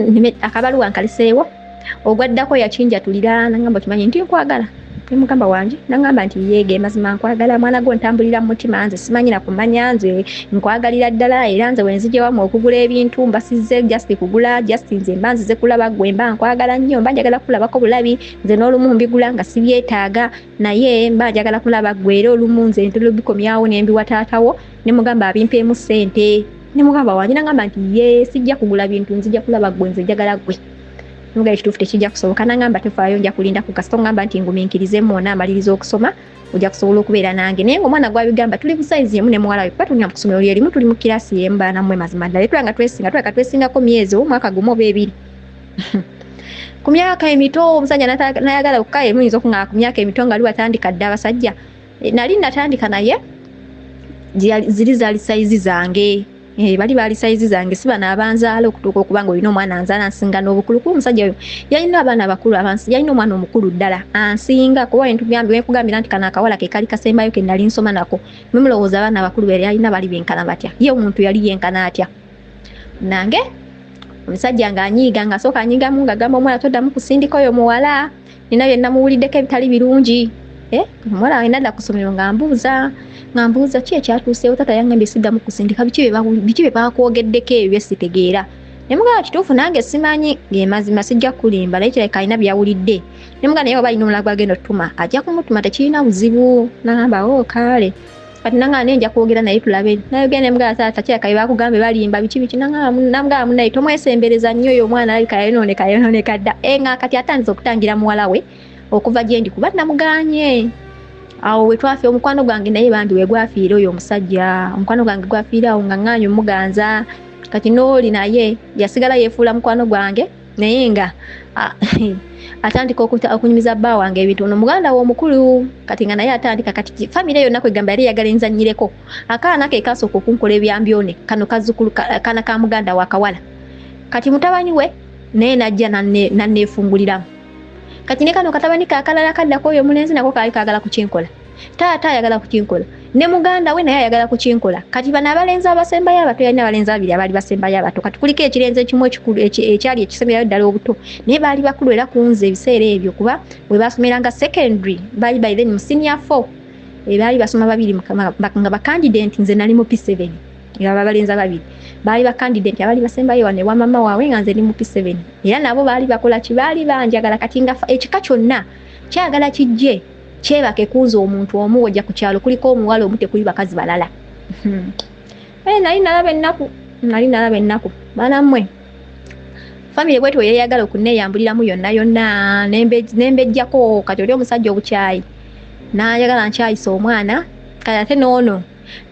akabaluwa nkaliseewo ogwaddako yakinjatulira nangamba kimanyi nti nkwagala mugamba wange nangamba nti yeege mazima nkwagala mwana gwo ntambulira mu mutima nze simanyi na kumanya nze nkwagalira ddala era nze wenzije wamu okugula ebintu mbasizze just kugula just nze mbanzize kulaba gwe mba nkwagala nnyo mba njagala kulabako bulabi nze n'olumu mbigula nga sibyetaaga naye mba njagala kulaba gwe era olumu nze ntolo bikomyawo nembiwa taatawo ne mugamba abimpeemu ssente ne mugamba wange nangamba nti ye sijja kugula bintu nzija kulaba gwe nze njagala gwe. Nga ekituufu tekijja kusoboka nangamba tefaayo nja kulinda ku kasito ngamba nti ngumiikirize mwona amaliriza okusoma ojja kusobola okubeera nange naye ng'omwana gwabigamba tuli ku sayizi emu ne muwala we kuba tunya mu kusomero lyerimu tuli mu kirasi emu baana mmwe mazima ddala tulanga twesingako myezi omwaka gumu oba ebiri ku myaka emito omusajja nayagala okukaya emuyinza okuŋŋaa ku myaka emito nga ali watandika dde abasajja nali natandika naye ziri zaali sayizi zange bali bali saizi zange siba n'abanzaala okutuuka okuba nga olina omwana anzaala nsinga n'obukulu kuba omusajja oyo yalina abaana abakulu abansi yalina omwana omukulu ddala ansinga kuba wekugambira nti kano akawala ke kali kasembayo ke nali nsoma nako memulowooza abaana abakulu be yalina bali benkana batya ye omuntu yali yenkana atya nange omusajja ng'anyiiga ng'asooka anyiigamu ng'agamba omwana toddamu kusindika oyo muwala nina bye namuwuliddeko ebitali birungi omuwala we nadda ku ssomero ngambuuza ki ekyatuuseewo tata yangambye siddamu kusindika biki bye bakwogeddeko ebyo byesitegeera ne mugamba kituufu nange simanyi ng'emazima sijja kulimba naye kireka alina byawulidde ne mugamba naye oba alina omulago agenda otutuma ajja kumutuma tekirina buzibu nagamba kaale kati nanga nenja kwogera naye tulabe naye gene mga taata kyaka bakugambe balimba bichi nanga namga munayi tomwesembereza nnyo yo mwana ali kayonone kadda enga kati atanze okutangira muwala we okuva gyendi kuba namuganye awo wetwafe omukwano gwange naye bandi wegwafiira oyo omusajja omukwano gwange gwafiira awo nganganye muganza kati noli naye yasigala yefuula mukwano gwange naye nga atandika okunyumiza bba wange ebintu no muganda wo omukulu kati nga naye atandika kati family yonna kwegamba yali yagala enzanyireko akaana ke kasooka okunkola ebyambyone kano kazzukulu kana ka muganda wa kawala kati mutabani we naye najja nanneefunguliramu kati ne kano katabani kakalala kaddako oyo omulenzi nako kaali kaagala kukinkola taata ayagala kukinkola ne muganda we naye ayagala kukinkola kati bano abalenzi abasembayo abato yalina abalenzi abiri abaali basembayo abato kati kuliko ekirenze ekimu ekikulu ekyali ekisembayo ddala obuto naye baali bakulu era kunze ebiseera ebyo kuba bwe basomeranga secondary baali by then mu senior 4 baali basoma babiri nga bakandidate nze nali mu P7 nga abalenzi ababiri baali bakandidate abaali basembayo wane wa mama wawe nga nze ndi mu P7 era nabo baali bakola kibaali banjagala kati nga ekika kyonna kyagala kijje kyebake kunza omuntu omu wajja ku kyalo kuliko omuwala omu tekuli bakazi balala nali nalaba ennaku baana mmwe family bwetu yeyagala okuneeyambuliramu yonna nembejjako kati oli omusajja obukyayi n'ayagala nkyayisa omwana kati ate noono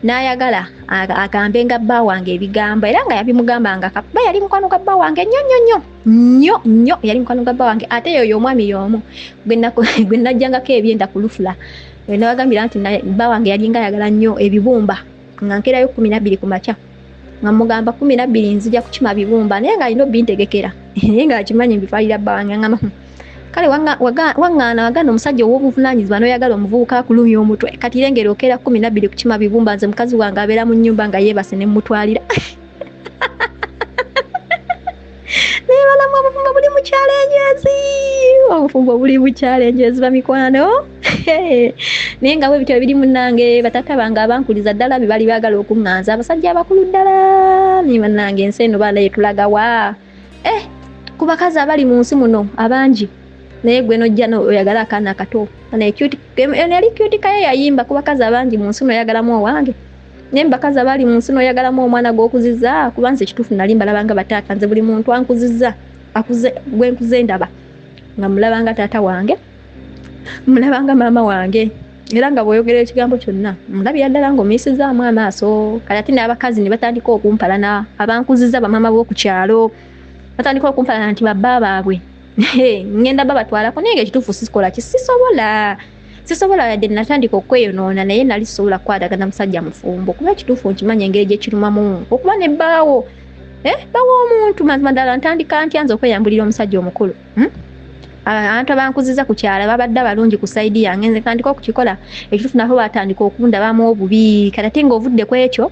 n'ayagala agambe nga bba wange ebigambo era nga yabimugambanga ba yali mukwano gwa bba wange nnyo yali mukwano gwa bba wange ate yoyo omwami y'omu gwe najjangako ebyenda ku lufula nabagambira nti bba wange yali nga ayagala nnyo ebibumba nga nkerayo 12 ku makya nga mugamba 12 nzija kukima bibumba naye nga alina obintegekera naye nga akimanyi mbifaalira bba wange ngamba kale wagana omusajja ow'obuvunaanyizibwa n'oyagala omuvubuka akulumya omutwe kati irengera okeera 12 kukima bibumba nze mukazi wange abeera mu nnyumba nga yeebase ne mumutwalira naye balamu obufumbo buli mu kyalenjezi obufumbo buli mu kyalenjezi bamikwano naye nga bwe bityo biri munnange batata bange abankuliza ddala bye bali baagala okuŋŋanza abasajja abakulu ddala ni bannange ensi eno baana yetulaga wa ku bakazi abali mu nsi muno abangi naye gwe nojja oyagala akaana akato yali cute kaye yayimba ku bakazi abangi mu nsi noyagalamu owange naye bakazi abali mu nsi noyagalamu omwana gw'okuziza kuba nze ekituufu nali mbalabanga bataata nze buli muntu ankuzizza gwe nkuze ndaba nga mulabanga taata wange mulabanga maama wange era nga bw'oyogera ekigambo kyonna mulabira ddala ng'omuyisizaamu amaaso kati ate n'abakazi ne batandika okumpalana abankuzizza bamaama b'oku kyalo batandika okumpalana nti babba baabwe ngenda babatwalako naye ekituufu sikola sisobola yadde natandika okweyonoona naye nali sisobola kukwatagana musajja mufumbo kuba ekituufu nkimanya engeri gye kirumamu okuba ne bbaawo bawo omuntu mazima ddala ntandika ntya nze okweyambulira omusajja omukulu abantu abankuziza ku kyala babadde abalungi ku sayidi yange nze ntandika okukikola ekituufu nabo batandika okundabamu obubi kati ate ng'ovudde ku ekyo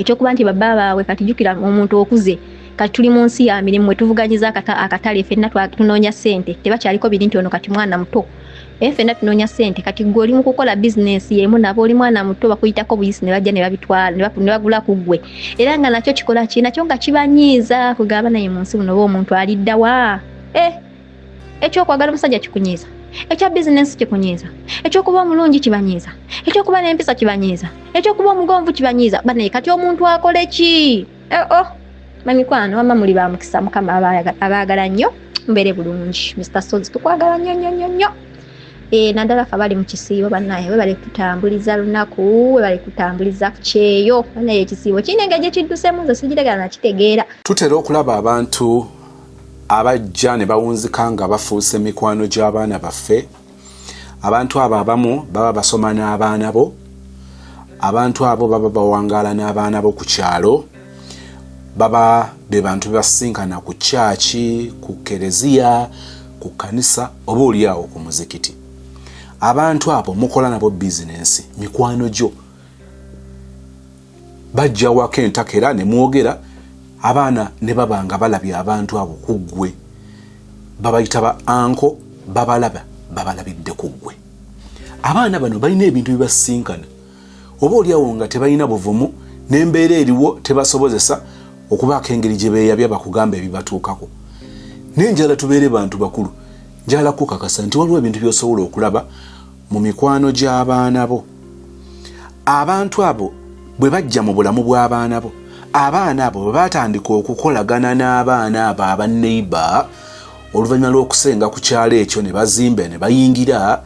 ekyokuba nti babba baabwe kati jjukira omuntu okuze kati tuli mu nsi ya mirimu wetuvuganyiza akatale ffenna tunoonya ssente tebakyaliko biri nti ono kati mwana muto ffenna tunoonya ssente kati gwe oli mu kukola bizinensi yemu nabo oli mwana muto bakuyitako buyisi ne bajja ne babitwala ne bagula ku ggwe era nga nakyo kikola ki nakyo nga kibanyiiza kugamba naye mu nsi muno oba omuntu alidda wa ekyokwagala omusajja kikunyiiza ekya bizinensi kikunyiiza ekyokuba omulungi kibanyiiza ekyokuba n'empisa kibanyiiza ekyokuba omugonvu kibanyiiza banaye kati omuntu akole ki mamikwano wama muli ba mukisa mukama abaagala nnyo mbere bulungi Mr. Sozi tukwagala nnyo naddala fe bali mu kisiibo bannaye we bali kutambuliza lunaku we bali kutambuliza ku kyeyo bannaye ekisiibo kirina engeri gye kiddusemu nze sigiregana nakitegeera tutera okulaba abantu abajja ne bawunzika nga bafuuse mikwano gy'abaana baffe abantu abo abamu baba basoma n'abaana bo abantu abo baba bawangaala n'abaana bo ku kyalo baba be bantu basinkana ku chachi ku kereziya ku kanisa oba oliawo ku muzikiti abantu abo mukola nabo bizinensi mikwano gyo bajja waka entakera ne mwogera abaana ne babanga balabye abantu abo ku ggwe babayita ba anko babalabidde ku ggwe abaana bano balina ebintu bibasinkana oba oliawo nga tebalina buvumu n'embeera eriwo tebasobozesa okubaako engeri gye beeyabya bakugamba ebibatuukako naye njala tubeere bantu bakulu njala kukakasa nti waliwo ebintu by'osobola okulaba mu mikwano gy'abaana bo abantu abo bwe bajja mu bulamu bw'abaana bo, abaana abo bwe batandika okukolagana n'abaana abo abaneiba oluvannyuma lw'okusenga ku kyalo ekyo ne bazimba ne bayingira,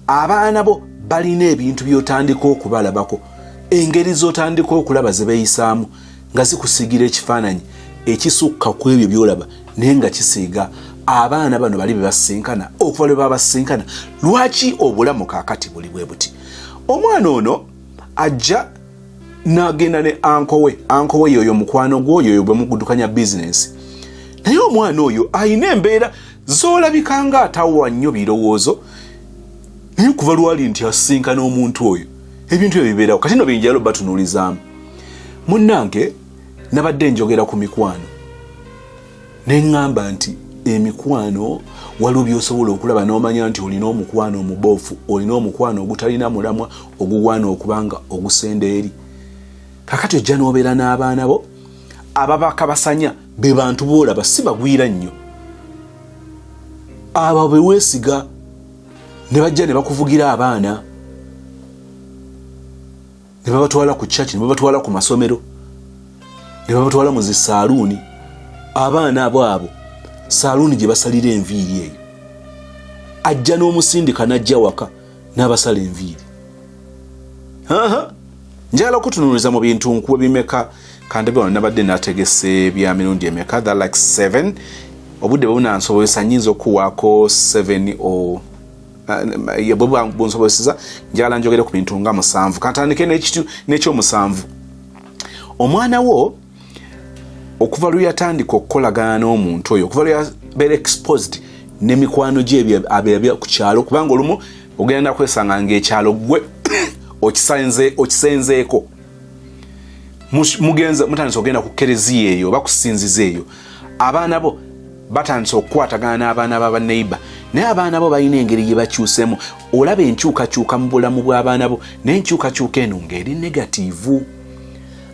abaana bo balina ebintu by'otandika okubalabako, engeri z'otandika okulaba ze beeyisaamu nga zikusiigira ekifaananyi ekisukka ku ebyo by'olaba naye nga kisiiga. Abaana bano bali be basinkana, okuva lwe babasinkana. Lwaki obulamu kaakati buli bwe buti? Omwana ono ajja n'agenda ne anko we yoyo mukwano gwoyo bwe mugudukanya bizinesi. Naye omwana oyo ayina embeera z'olabika nga atawa nnyo birowoozo, naye kuva lwali nti asinkana omuntu oyo ebintu ebyo bibeerawo. Kati no binjalo batunuulizaamu. Munnange nabadde njogera ku mikwano ne ŋŋamba nti emikwano waliwo by'osobola okulaba n'omanya nti olina omukwano omuboofu, olina omukwano ogutalina mulamwa ogugwana okubanga ogusenda eri. Kakati ojja n'obeera n'abaana bo ababaka basanya be bantu boolaba si bagwira nnyo. Abo be weesiga ne bajja ne bakuvugira abaana ne babatwala ku church, ne babatwala ku masomero, ne babatwala mu zisaaluuni. Abaana abo saaluuni gye basalira enviiri eyo, ajja n'omusindika n'ajja waka n'abasala enviiri. Njagala okutunuuliza mu bintu nkuwe bimeka kandi bino nabadde nategese bya mirundi emeka, that like 7. Obudde bwe bunansobozesa nnyinza okuwaako 7 o bunsobozesa. Njagala njogere ku bintu nga 7. Kantandike n'ekyomusanvu. Omwana wo okuva lwe yatandika okukolagana n'omuntu oyo, okuva lwe yabeera exposed n'emikwano gye abeera ku kyalo, kubanga olumu ogenda kwesanga ng'ekyalo gwe okisenzeeko, mutandise okugenda ku kereziya eyo oba kusinziza eyo, abaana bo batandise okukwatagana n'abaana b'abaneiba, naye abaana bo balina engeri gye bakyusemu. Olaba enkyukakyuka mu bulamu bw'abaana bo, naye enkyukakyuka eno ng'eri negatiivu.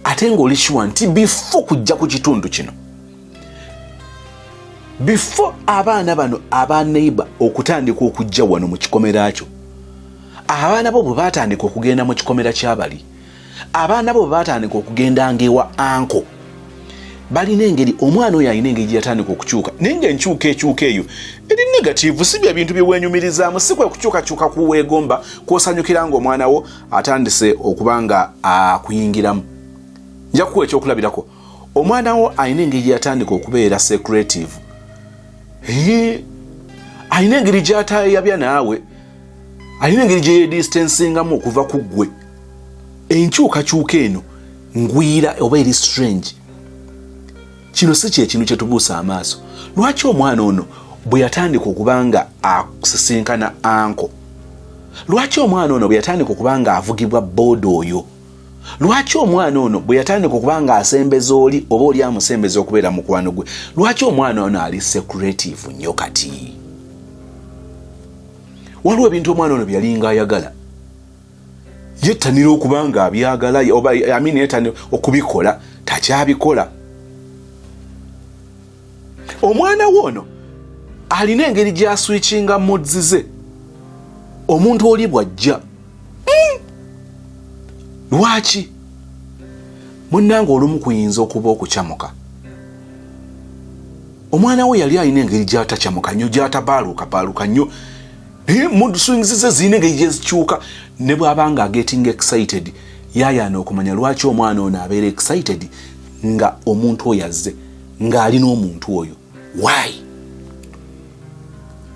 Ate ng'oli sure nti before kujja ku kitundu kino, before abaana bano abaneiba okutandika okujja wano mu kikomera kyo, abaana bo bwe batandika okugenda mu kikomera ky'abali, abaana bo bwe batandika okugenda ngewa anko, balina engeri, omwana oyo alina engeri gyatandika okukyuka, naye ng'enkyuka eyo eri negatiivu. Si bya bintu bye wenyumirizaamu, si kwe kukyukakyuka kuweegomba kw'osanyukira ng'omwana wo atandise okuba nga akuyingiramu. Nja kuwa ekyokulabirako, omwana wo alina engeri gyatandika okubeera secretive, alina engeri gy'atayabya naawe, alina engeri gye yeedistansingamu okuva ku ggwe. Enkyukakyuka eno ngwira oba eri strange. Kino si kyekintu kye tubuusa amaaso. Lwaki omwana ono bwe yatandika okuba nga asisinkana anko? Lwaki omwana ono bwe yatandika okuba nga avugibwa booda oyo? Lwaki omwana ono bwe yatandika okuba nga asembeza oli oba oli amusembeza okubeera mukwano gwe? Lwaki omwana ono ali secretive nnyo kati? Waliwo ebintu omwana ono byalinga ayagala, yettanira okuba nga abyagala oba yettanira okubikola, takyabikola. Omwana wono alina engeri gy'aswitchinga moods ze omuntu oli bw'ajja. Lwaki? Munnange olumu kuyinza okuba okukyamuka. Omwana we yali alina engeri gy'atakyamuka nnyo, gy'atabaaluukabaaluuka nnyo, naye mood swings ze zirina engeri gye zikyuka. Ne bw'aba nga getting excited, yaayaana okumanya lwaki omwana ono abeera excited nga omuntu oyo azze, ng'alina omuntu oyo. Why?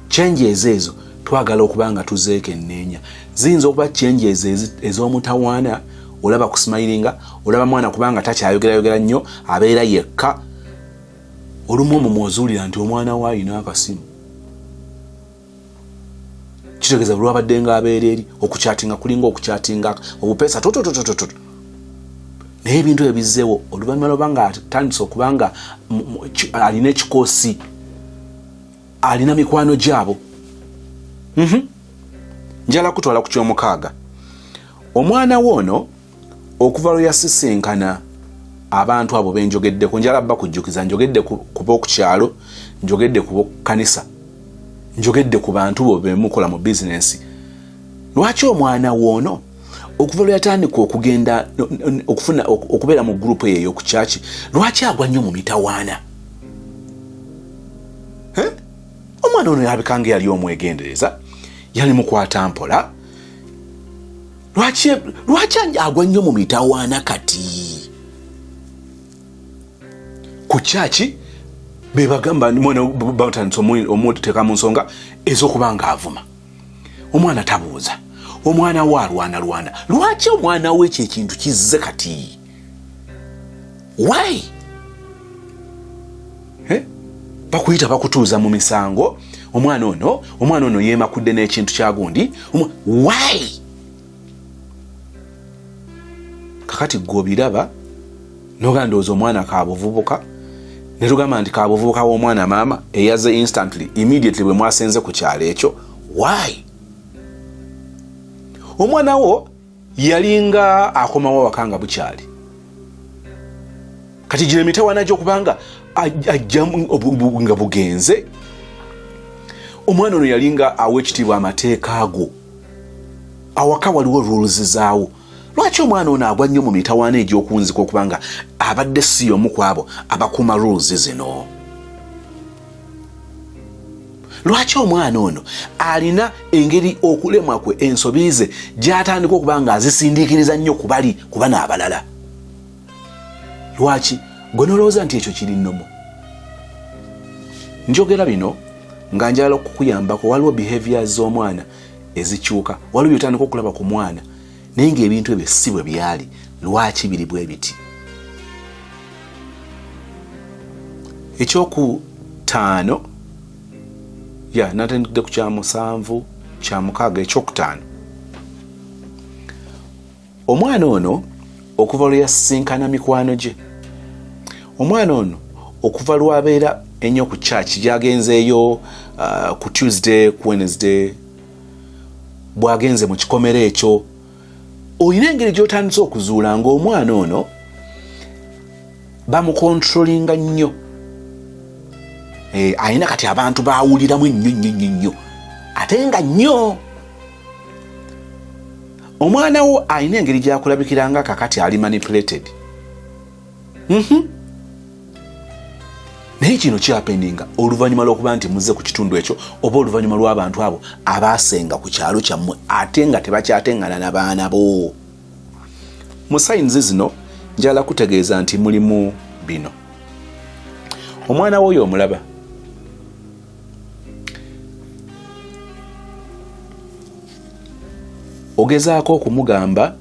Changes ezo twagala okuba nga tuzeekenneenya. Ziyinza okuba changes ez'omutawaana, olaba kusmilinga, olaba mwana kubanga takyayogera nnyo, abeera yekka. Olumu omwo ozuulira nti omwana we alina akasimu. Kitegeeza bwe lwabadde ng'abeera eri, okukyatinga kulinga okukyatinga obupeesa totototototo. Naye ebintu ebizzeewo oluvannyuma lw'oba nga atandise okuba nga alina ekikoosi, alina mikwano gyabo. Njala kutwala ku ky'omukaaga. Omwana woono okuva lwe yasisinkana abantu abo benjogeddeko, njala bba kujjukiza, njogedde ku b'oku kyalo, njogedde ku b'oku kanisa, njogedde ku bantu bo be mukola mu bizinesi. Lwaki omwana woono okuva lwe yatandika okugenda okufuna okubeera mu gurupu eyo ku kyaki lwaki agwa nnyo mu mitawaana omwana ono yabikanga yali omwegendereza yali mukwata mpola lwaki agwa nnyo mu mitawaana kati ku kyaki bebagamba batandise omuteeka mu nsonga ez'okuba nga avuma omwana tabuuza omwana we alwana lwaki omwana we ekyo ekintu kizze kati why bakuyita bakutuuza mu misango omwana ono yeemakudde n'ekintu kyagundi why kakati gw'obiraba noga ndowooza omwana kabuvubuka ne tugamba nti kabuvubuka w'omwana maama eyaze instantly immediately bwe mwasenze ku kyalo ekyo why omwana wo yalinga akomawo awaka nga bukyali kati gino emitawaana gy'okubanga ajja nga bugenze omwana ono yalinga awa ekitiibwa amateeka ago awaka waliwo ruluzizaawo lwaki omwana ono agwa nnyo mu mitawaana egy'okunzika okubanga abadde si y'omu ku abo abakuuma rules zino lwaki omwana ono alina engeri okulemwa kwe ensobi ze gy'atandika okuba nga azisindiikiriza nnyo ku bana abalala lwaki gwe nolowooza nti ekyo kiri nnomo njogera bino nga njagala okukuyambako waliwo behaviors z'omwana ezikyuka waliwo byotandika okulaba ku mwana naye ng'ebintu ebyo si bwe byali lwaki biri bwe biti ekyokutaano natandikidde ku kyamusanvu kyamukaaga ekyokutaano omwana ono okuva lwe yasisinkana mikwano gye omwana ono okuva lwabeera ennyo ku church gyagenzeeyo ku Tuesday ku Wednesday bwagenze mu kikomero ekyo olina engeri gy'otandise okuzuula ng'omwana ono bamukontrolinga nnyo ayina kati abantu baawuliramu nnyo ate nga nnyo omwana wo ayina engeri gyakulabikiranga kakati ali manipulated naye kino kyapeninga oluvannyuma lw'okuba nti muzze ku kitundu ekyo oba oluvannyuma lw'abantu abo abaasenga ku kyalo kyammwe ate nga tebakyateŋŋana na baana bo mu sayinzi zino njala kutegeeza nti mulimu bino omwana wo oyo omulaba ogezaako okumugamba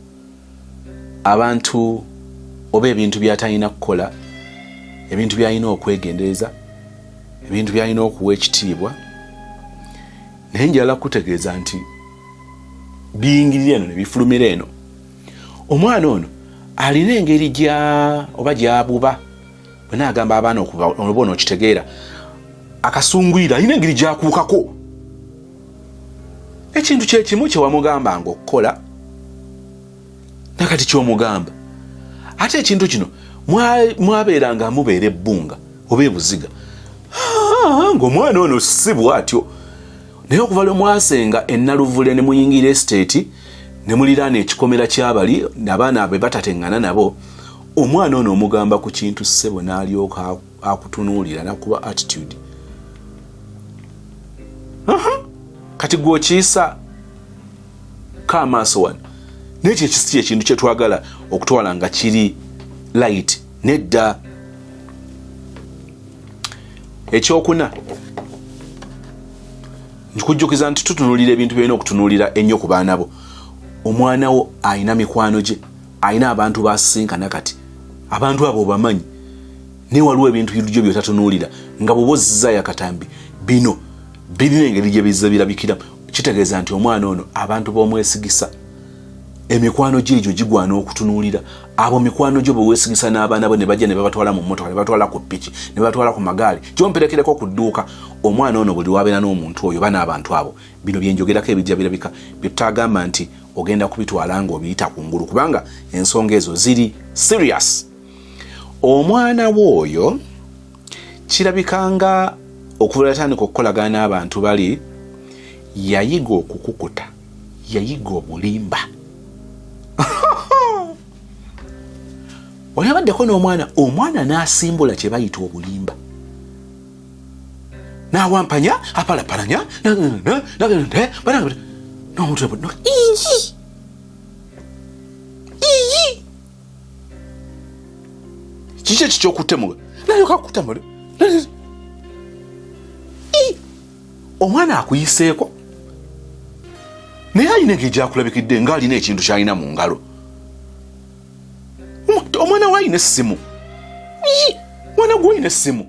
abantu oba ebintu byatalina kukola ebintu byalina okwegendereza ebintu byalina okuwa ekitiibwa naye njala kutegeeza nti biyingirira eno ne bifulumira eno omwana ono alina engeri gyabuba bwe naagamba abaana oba onookitegeera akasungwira alina engeri gyakuukako ekintu kyekimu kyewamugambanga okukola nakati kyomugamba ate ekintu kino mwabeeranga mubeera ebbunga oba ebuziga ng'omwana ono si bw'atyo naye okuva lwe mwasenga ennaluvule ne muyingira esiteeti ne muliraana ekikomera ky'abali abaana abe batateŋŋana nabo omwana ono omugamba ku kintu ssebo n'alyoka akutunuulira nakuba attitude kati gw'okiyisa kaamaaso wano n'ekyo ekisi ekintu kye twagala okutwala nga kiri light nedda ekyokuna nkujjukiza nti tutunuulira ebintu byolina okutunuulira ennyo ku baana bo omwana wo ayina mikwano gye ayina abantu basisinkana kati abantu abo obamanyi naye waliwo ebintu byo byotatunuulira nga bw'oba ozzizaayo akatambi bino birina engeri gye bizza birabikiramu kitegeeza nti omwana ono abantu b'omwesigisa emikwano gye egyo gigwana okutunuulira abo mikwano gyo bwe weesigisa n'abaana bo ne bajja ne babatwala mu mmotoka ne batwala ku ppiki ne batwala ku magaali gyomperekereko ku dduuka omwana ono buli wabeera n'omuntu oyo oba n'abantu abo bino byenjogerako ebijja birabika bye tutagamba nti ogenda kubitwala nga obiyita kungulu kubanga ensonga ezo ziri serious omwana w'oyo kirabikanga okuva yatandika okukolagana n'abantu bali yayiga okukukuta yayiga obulimba oyabaddeko n'omwana n'asimbula kye bayita obulimba n'awampanya apalapalanya kiki ekikyokutemula nayokakutemula omwana akuyiseeko naye alina engeri gyakulabikidde ng'alina ekintu ky'alina mu ngalo. Omwana we alina essimu, mwana gwe alina essimu.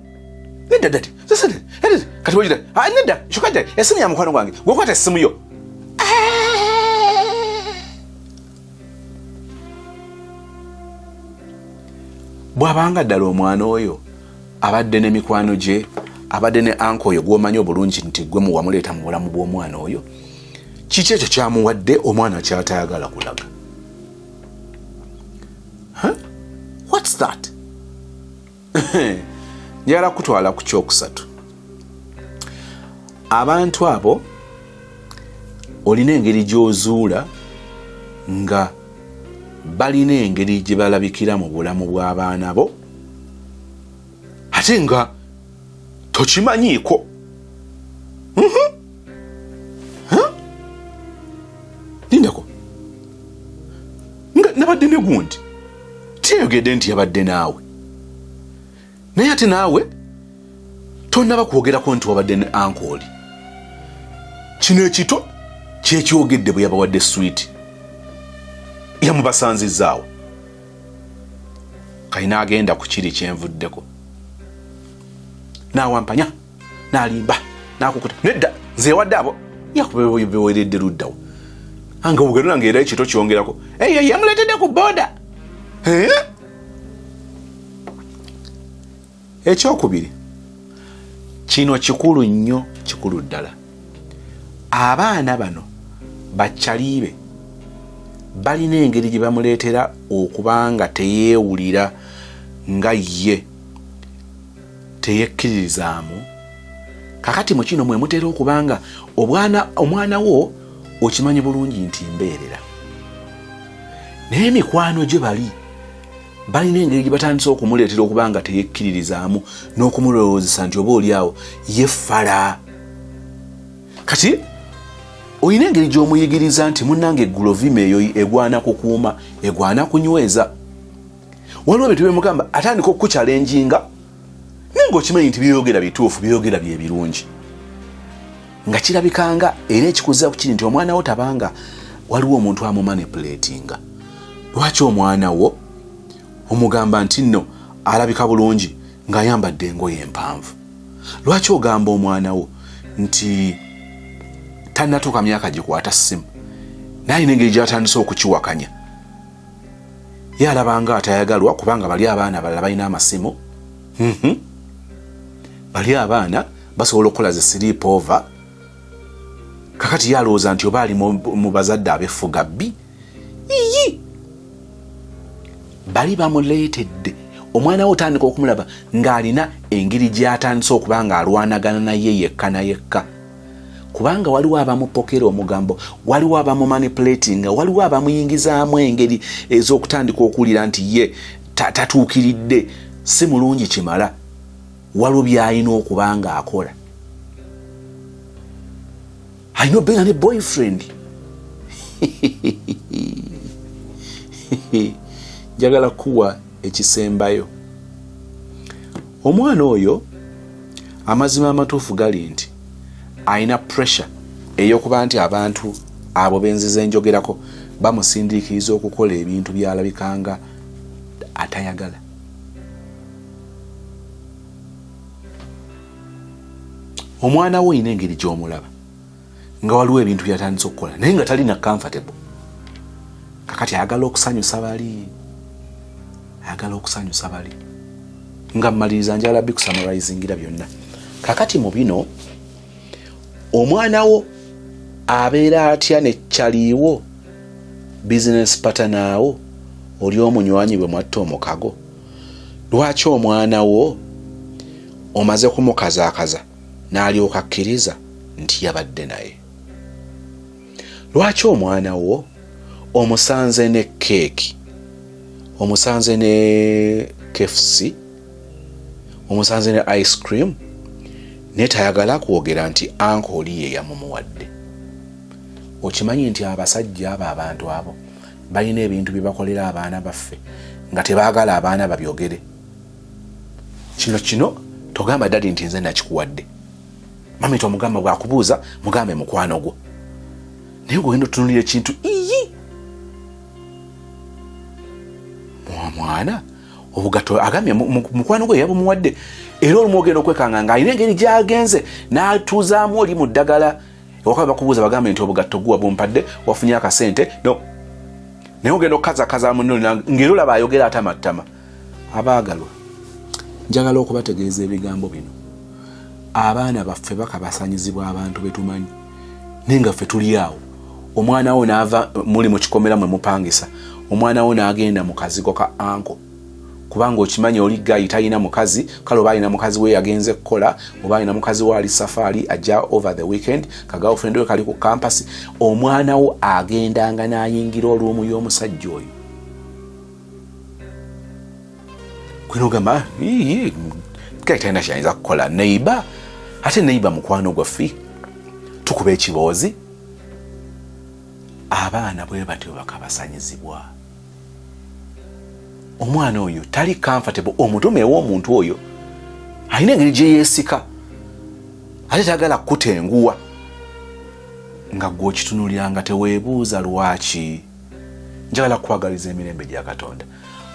Nedda ddati kati wogida nedda kyokadda essimu ya mukwano gwange gwekwata essimu yo. Bw'abanga ddala omwana oyo abadde ne mikwano gye abadde ne anko oyo gw'omanyi obulungi nti gwe muwamuleeta mu bulamu bw'omwana oyo, kiki ekyo kyamuwadde omwana kyatayagala kulaga? What's that? Njagala kutwala ku kyokusatu. Abantu abo olina engeri gy'ozuula nga balina engeri gye balabikira mu bulamu bw'abaana bo ate nga tokimanyiiko. Lindako nga nabadde ne gundi tiyogedde nti yabadde naawe, naye ate naawe tonnaba kwogerako nti wabadde ne ankooli. Kino ekito kyekyogedde bwe yabawadde swiiti yamubasanzizaawo. Kayina agenda ku kiri kyenvuddeko n'awampanya n'alimba n'akukuta nedda nze wadde abo yakubeweredde luddawo anga bugerula ng'era ekito kyongerako yamuleetedde ku booda. Ekyokubiri, kino kikulu nnyo, kikulu ddala. Abaana bano bakyaliibe balina engeri gye bamuleetera okuba nga teyeewulira nga ye, teyekkiririzaamu. Kakati mu kino mwe mutera okuba nga omwana wo okimanyi bulungi nti mbeerera, naye emikwano gye balina engeri gye batandisa okumuleetera okuba nga teyekkiririzaamu n'okumulowoozesa nti oba oliawo yeffala. Kati olina engeri gy'omuyigiriza nti munnange gulovima eyo egwana kukuuma, egwana kunyweza. Waliwo ebintu byemugamba atandika okukukyalenjinga naye ng'okimanyi nti byeyogera bituufu, byeyogera bye birungi, nga kirabikanga era ekikuza ku kiri nti omwana wo tabanga waliwo omuntu amumanipulatinga. Lwaki omwana wo omugamba nti nno alabika bulungi ng'ayambadde engoye empanvu? Lwaki ogamba omwana wo nti tannatuuka myaka gikwata ssimu naye n'engeri gy'atandise okukiwakanya? Ye alabanga atayagalwa kubanga bali abaana abalala balina amasimu. Bali abaana basobola okukola ze sleep over. Kakati yalowooza nti oba ali mu bazadde ab'effuga bbi. Bali bamuleetedde omwana we otandika okumulaba ng'alina engeri gy'atandise okuba nga alwanagana naye yekka na yekka, kubanga waliwo abamupokera omugambo, waliwo abamumanipulatinga, waliwo abamuyingizaamu engeri ez'okutandika okuwulira nti ye tatuukiridde, si mulungi kimala, waliwo by'alina okuba nga akola. Alina obeera ne boyfriend. Njagala kuwa ekisembayo. Omwana oyo amazima amatuufu gali nti alina pressure ey'okuba nti abantu abo benzize njogerako bamusindiikiriza okukola ebintu byalabikanga atayagala. Omwana we olina engeri gy'omulaba nga waliwo ebintu byatandise okukola naye nga talina comfortable. Kakati ayagala okusanyusa bali, ayagala okusanyusa bali. Nga mmaliriza njagala bikusumarizingira byonna. Kakati mu bino omwana wo abeera atya ne kyaliiwo, business partner wo oli omunywanyi bwe mwatta omukago. Lwaki omwana wo omaze kumukazaakaza n'alyoka akkiriza nti yabadde naye? Lwaki omwana wo omusanze ne keeki omusanze ne KFC, omusanze ne ice cream, naye tayagala kwogera nti anko oli ye yamumuwadde. Okimanyi nti abasajja abo abantu abo balina ebintu bye bakolera abaana baffe nga tebaagala abaana babyogere. Kino togamba dadi nti nze nakikuwadde. Mami tomugamba bwakubuuza mugambe mukwano gwo. Naye ogenda otunuulira ekintu iyi mwana obugato agambye mukwano gwe yabumuwadde. Era olumu ogenda okwekanga nga alina engeri gy'agenze n'atuuzaamu oli mu ddagala. Ewaka bakubuuza bagambe nti obugatto guwa bumpadde wafunye akasente. No. Naye ogenda okukazakaza munno ng'era olaba ayogera atamattama. Abaagalwa, njagala okubategeeza ebigambo bino. Abaana baffe bakabasanyizibwa abantu betumanyi. Naye nga ffe tuli awo. Omwana wo n'ava muli mu kikomera mwe mupangisa. Omwana wo n'agenda mu kazigo ka anko. Kubanga okimanyi oli gayi talina mukazi, kale oba alina mukazi we yagenze kukola, oba alina mukazi we ali safari ajja over the weekend, ka girlfriend we kali ku campus, omwana wo agendanga n'ayingira olumu y'omusajja oyo. Kwino gamba, gayi talina kyayinza kukola. Neighbor, ate neighbor mukwano gwaffe, tukuba ekiboozi. Abaana bwe batyo bakabasanyizibwa. Omwana oyo tali comfortable, omutume w'omuntu oyo alina engeri gye yeesika, ate tayagala kutenguwa. Nga gw'okitunuulira nga teweebuuza lwaki. Njagala kwagaliza emirembe gya Katonda.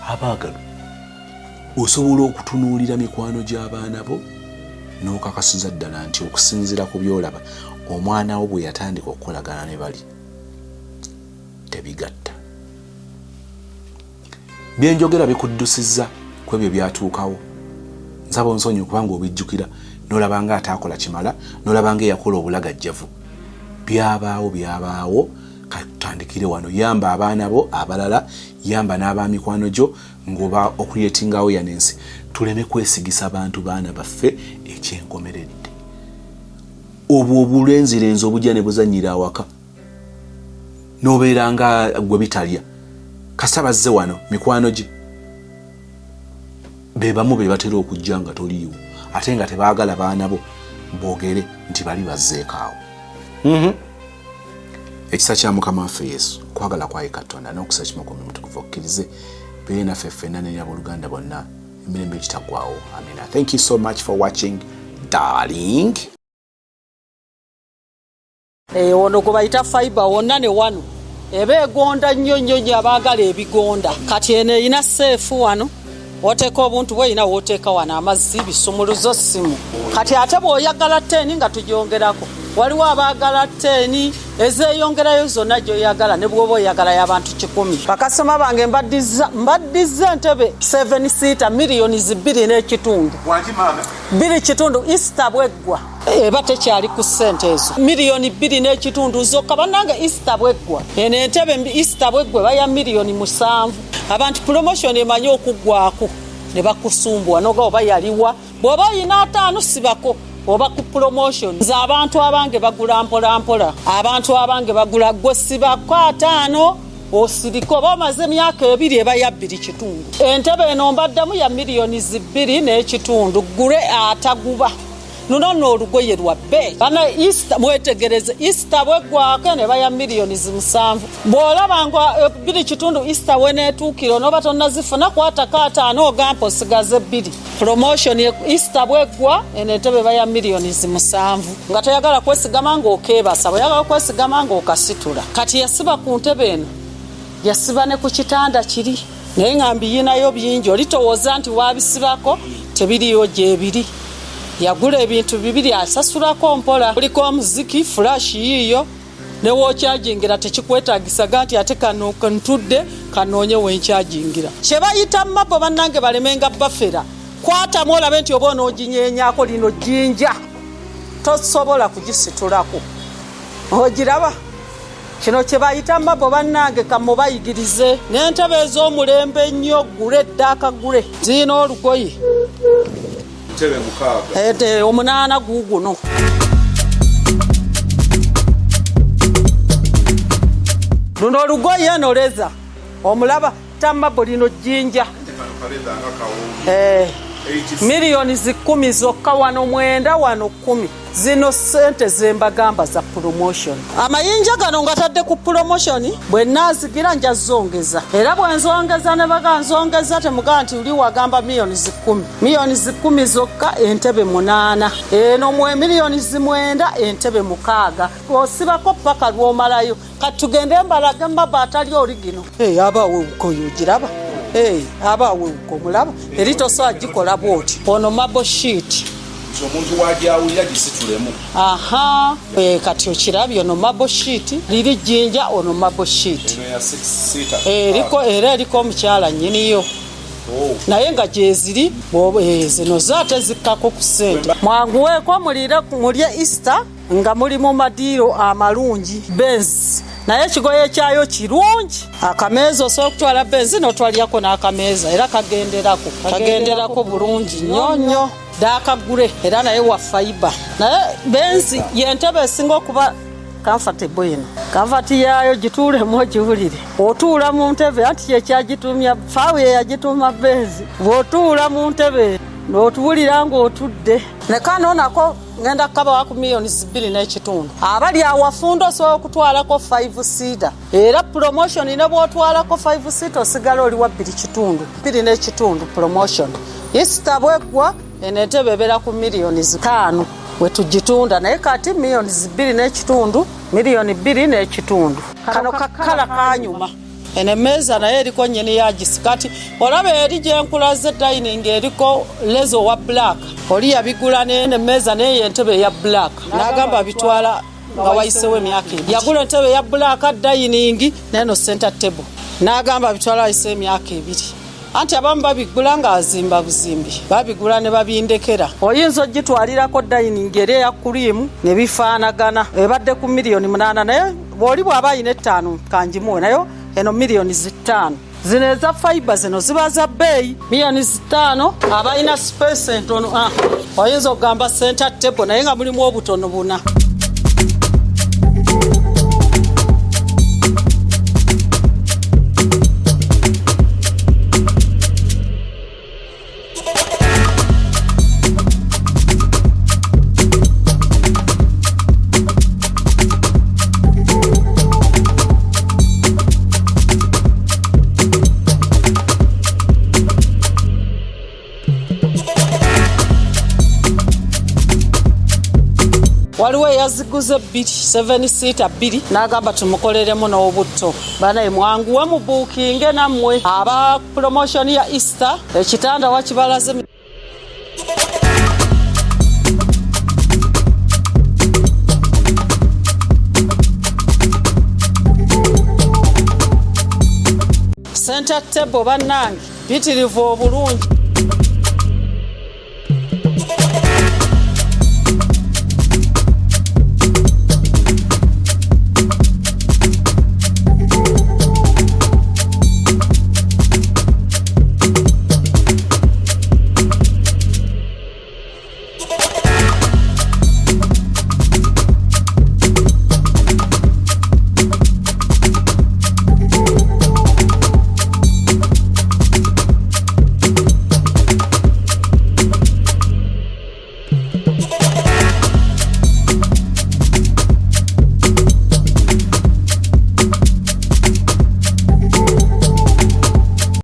Abaagalwa, osobola okutunuulira mikwano gy'abaana bo n'okakasiza ddala nti okusinziira ku byolaba omwana wo bwe yatandika okukolagana ne bali tebigatta. Byenjogera bikuddusizza ku ebyo byatuukawo. Nsaba onsonyi kubanga obijjukira n'olaba nga ataakola kimala, n'olaba nga eyakola obulagajjavu. Byabaawo katutandikire wano. Yamba abaana bo abalala, yamba n'abamikwano gyo ng'oba okuyetinga awareness. Tuleme kwesigisa abantu baana baffe ekyenkomeredde. Obwo obulenzirenzi obujja ne buzannyira awaka n'obeera nga gwe bitalya. Kasaba azze wano mikwano gye bebamu be batera okujja nga toliiwo ate nga tebaagala baana bo boogere nti bali bazzeekaawo. Ekisa kya Mukama waffe Yesu, kwagala kwaye Katonda n'okusa kimukomi mutukuvu okkirize beere naffe ffenna n'abooluganda bonna emirembe ekitaggwaawo. Amina. Thank you so much for watching, darling. Ono gwe bayita fiber wonna ne wano eba egonda nnyo abaagala ebigonda. Kati eno erina seefu wano, oteeka obuntu bweyina wooteeka wano amazzi, bisumuluzo, simu. Kati ate bw'oyagala 10 nga tugyongerako. Waliwo abaagala 10 ezeeyongerayo zonna gy'oyagala ne bw'oba oyagala y'abantu 10. Bakasoma bange mbaddiza entebe 7 seater miliyoni 2.5. Wangi maama? 2.5 Easter bweggwa. Eba tekyali ku ssente ezo. Miliyoni 2.5 zokka bannange Easter bweggwa. Eno entebe Easter bweggwa baya miliyoni 7. Abantu promotion emanyi okuggwako ne bakusumbwa noga oba yaliwa. Bw'oba oyina 5 sibako. Oba ku promotion za abantu abange bagula mpola. Abantu abange bagula gwe sibako 5 osiriko bamaze emyaka 2 eba ya 2.5. Entebe eno mbaddamu ya miliyoni 2.5 gure ataguba. Nuno olugoye lwabbe. Bana Easter mwetegereze Easter bweggwako ne baya miliyoni 7. Bw'olaba nga 2.5 Easter weneetuukira onoba tonnazifuna kwatako 5 ogampa osigaze 2. Promotion Easter bweggwa enetebe baya miliyoni 7. Nga toyagala kwesigama ng'okeebasa, bw'oyagala kwesigama ng'okasitula. Kati yasiba ku ntebe eno, yasiba ne ku kitanda kiri. Naye ngambi yinayo bingi, olitowooza nti waabisibako tebiriyo gyebiri. Yagula ebintu 2 asasulako mpola. Kuliko omuziki flash yiyo ne wookyajingira tekikwetaagisa nti ate kano kantudde kanoonye wenkyajingira. Kye bayita mappo bannange balemenga bafera. Kwatamu olabe nti oba onooginyeenyaako lino jjinja tosobola kugisitulako. Ogiraba? Kino kye bayita mappo bannange kamubayigirize. N'entebe ez'omulembe ennyo gule eddaaka gule zirina olugoye. Tebe 6. 8 guguno. Luno olugoye eno leza omulaba tamabo lino jjinja miliyoni 10 zokka wano 9 wano 10 zino sente zembagamba za promotion. Amayinja gano ngatadde ku promotion bwe nazigira nja zongeza era bwe nzongeza ne baganzongeza temuga nti uli wagamba miliyoni 10. Miliyoni 10 zokka entebe 8 eno mwe miliyoni 9 entebe 6 osibako paka lwomalayo katugende mbalaga mbabatali origino abawe ukoyugiraba abawe uko mulaba erito so agikola bwoti ono mabo sheet omuntu wajawulira gisitulemu kati okirabye ono mabo sheet liri jjinja ono mabo sheet eriko era eriko omukyala nnyiniyo naye nga gyeziri zino zaate zikkako ku ssente mwanguweeko mulye Easter nga muli mu madiiro amalungi Benz naye ekigoye kyayo kirungi akameeza osobola okutwala Benz n'otwalyako n'akameeza era kagenderako bulungi nnyo daakagule era naye wa fiber naye Benz yentebe esinga okuba comfortable eno kavati yayo gituulemu ogiwulire otuula mu ntebe anti kyekyagitumya faawe yagituuma Benz bw'otuula mu ntebe n'otuwulira ng'otudde ne kano nako ngenda kabawa ku miliyoni 2.5 abali awafundo osobola okutwalako 5 seater era promotion ne bw'otwalako 5 seater osigala oli wa 2.5 promotion Easter bwegwa enentebe ebeera ku miliyoni 5 wetugitunda naye kati miliyoni 2.5 miliyoni 2.5 kano kakala kanyuma enemeeza naye eriko nnyini yagisi kati olaba eri gyenkulaze dining eriko lezo wa black oli yabigula nemeeza naye entebe eya black n'agamba bitwala nga wayisewo emyaka ebiri yagula entebe eya black dining neno center table n'agamba bitwala wayisewo emyaka ebiri anti abamu babigula nga azimba buzimbi babigula ne babindekera oyinza ogitwalirako dining eri eya cream ne bifaanagana ebadde ku miliyoni 8 naye bw'oli bw'aba ayina 5 kangimuwe nayo eno miliyoni 5 zino eza fiber zino ziba za bbeeyi miliyoni 5 abalina space entono oyinza okugamba center table naye nga mulimu obutono buna waliwo yaziguze 7 seater 2 n'agamba tumukoleremu n'obutto banaye mwanguwe mu bookinge nammwe aba promotion ya Easter ekitanda wakibalaze center table bannange bitirivu obulungi